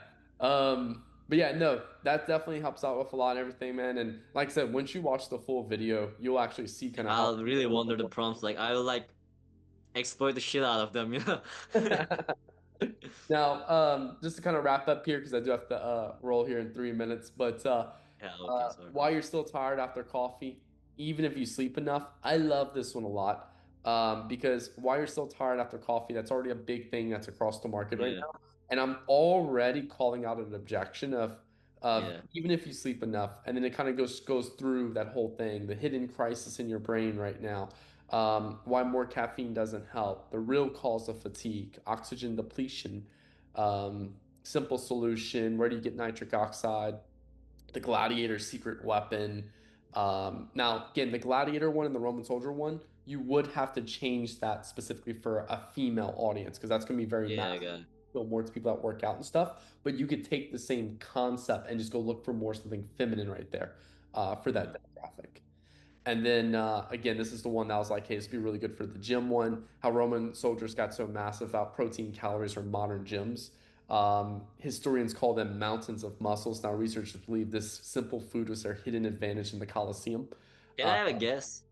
But yeah, no, that definitely helps out with a lot and everything, man. And like I said, once you watch the full video, you'll actually see kind of how I'll really wonder the prompts. Like I will like exploit the shit out of them, you know? Now, just to kind of wrap up here, because I do have to roll here in 3 minutes, but Yeah, okay, sorry. while you're still tired after coffee, even if you sleep enough, I love this one a lot because while you're still tired after coffee, that's already a big thing that's across the market right Yeah, now. And I'm already calling out an objection of yeah, even if you sleep enough, and then it kind of goes through that whole thing, the hidden crisis in your brain right now, why more caffeine doesn't help, the real cause of fatigue, oxygen depletion, simple solution, where do you get nitric oxide, the gladiator's secret weapon. Now, again, the gladiator one and the Roman soldier one, you would have to change that specifically for a female audience because that's going to be very yeah, I masculine, got it. more to people that work out and stuff. But you could take the same concept and just go look for more something feminine right there for that Mhm. demographic. And then again, this is the one that was like, hey, this would be really good for the gym one. How Roman soldiers got so massive without protein, calories, or modern gyms. Historians call them mountains of muscles. Now, researchers believe this simple food was their hidden advantage in the Colosseum. Can I Uh, have a guess?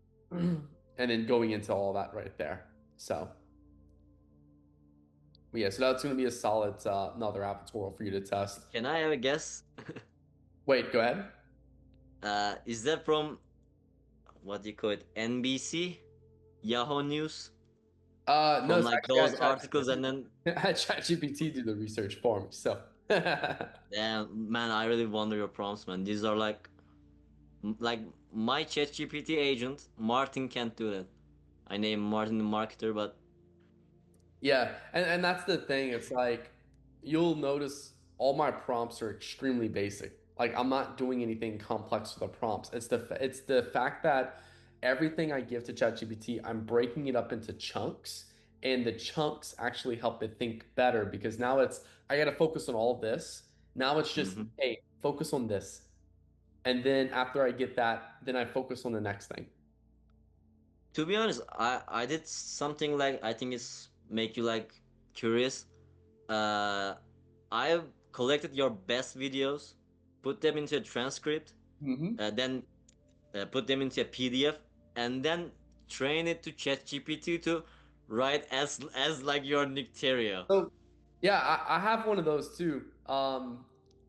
and then going into all that right there. So, but yeah, so that's going to be a solid another advertorial for you to test. Can I have a guess? Wait, go ahead. Is that from what do you call it? NBC? Yahoo News? No, From it's like actually those at articles ChatGPT. and then Had ChatGPT do the research for me. So, damn man, I really wonder your prompts, man. These are like my ChatGPT agent, Martin can't do that. I name Martin the marketer, but yeah, and that's the thing. It's like you'll notice all my prompts are extremely basic. Like I'm not doing anything complex with the prompts. It's the fact that everything I give to ChatGPT, I'm breaking it up into chunks, and the chunks actually help it think better because now it's I got to focus on all this. Now it's just mhm. hey, focus on this, and then after I get that, then I focus on the next thing. To be honest, I did something like I think it's make you like curious. Uh, I collected your best videos, put them into a transcript, Hmm. then put them into a PDF, and then train it to ChatGPT to write as like your Nick Theriot. So yeah, I have one of those too.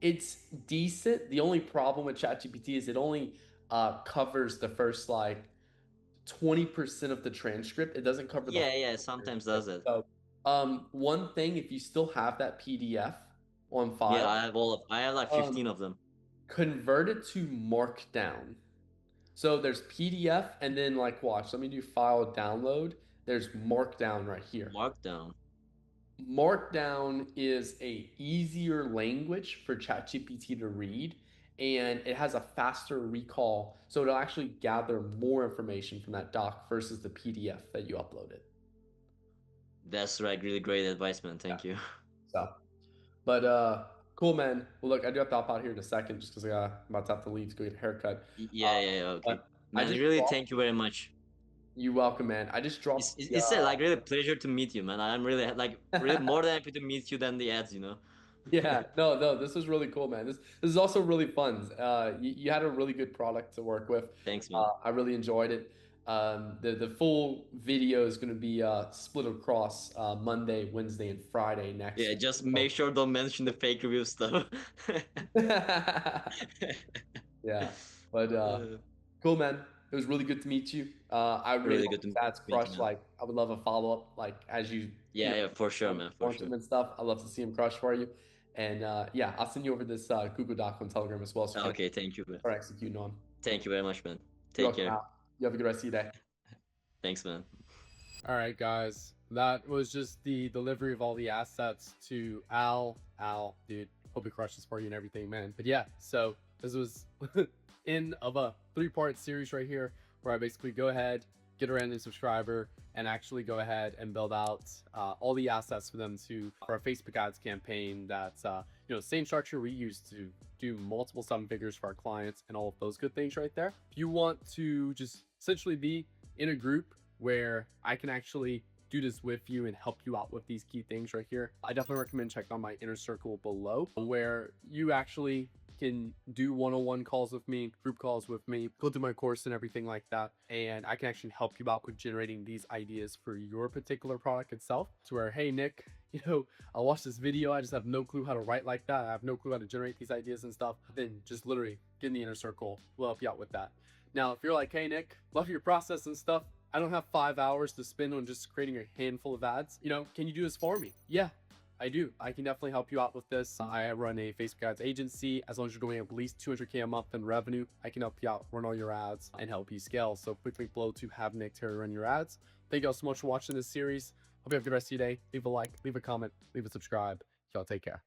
It's decent. The only problem with ChatGPT is it only covers the first like 20% of the transcript. It doesn't cover the Yeah, whole yeah, sometimes does transcript. it. So, one thing, if you still have that PDF on Yeah, file, I have like um, 15 of them. convert it to Markdown. So there's PDF and then like watch, let me do file download. There's Markdown right here. Markdown. Markdown is a easier language for ChatGPT to read, and it has a faster recall, so it'll actually gather more information from that doc versus the PDF that you uploaded. That's like really great advice, man. Yeah. Thank you. So, but cool, man. Well, look, I do have to hop out here in a second just because I'm about to have to leave to go get a haircut. Yeah, yeah, yeah, okay. But I Man, just really dropped. thank you very much. You welcome, man. I just It's dropped it's, the it's a, like really pleasure to meet you, man. I'm really like really more than happy to meet you than the ads, you know. Yeah, no, no, this was really cool, man. This is also really fun. You had a really good product to work with. Thanks, man. I really enjoyed it. The full video is going to be split across Monday, Wednesday, and Friday next Yeah, week. just So- make sure don't mention the fake review stuff. Yeah, but cool, man. It was really good to meet you. I really Really hope good this to ad's meet you, crushed. man. Like, I would love a follow up. Like, as you Yeah, yeah, for sure, know, man, for launch sure. them and stuff. I'd love to see them crush for you. And yeah, I'll send you over this Google Doc on Telegram as well, so you can Okay, thank you, man. start executing on. Thank you very much, man. You're Take welcome, care. Al. You have a good rest of your day. Thanks, man. All right, guys. That was just the delivery of all the assets to Al. Al, dude, hope he crushes for you and everything, man. But yeah, so this was in of a three-part series right here where I basically go ahead, get a random subscriber, and actually go ahead and build out all the assets for them to for a Facebook ads campaign. That's same structure we use to do multiple seven figures for our clients and all of those good things right there. If you want to just essentially be in a group where I can actually do do this with you and help you out with these key things right here, I definitely recommend checking out my inner circle below, where you actually can do one-on-one calls with me, group calls with me, go through my course and everything like that. And I can actually help you out with generating these ideas for your particular product itself, to where, hey, Nick, I watched this video, I just have no clue how to write like that, I have no clue how to generate these ideas and stuff. Then just literally get in the inner circle, we'll help you out with that. Now, if you're like, hey, Nick, love your process and stuff, I don't have 5 hours to spend on just creating a handful of ads, can you do this for me? Yeah, I do. I can definitely help you out with this. I run a Facebook ads agency. As long as you're doing at least 200K a month in revenue, I can help you out, run all your ads, and help you scale. So quick link below to have Nick Theriot run your ads. Thank you all so much for watching this series. Hope you have a good rest of your day. Leave a like, leave a comment, leave a subscribe. Y'all take care.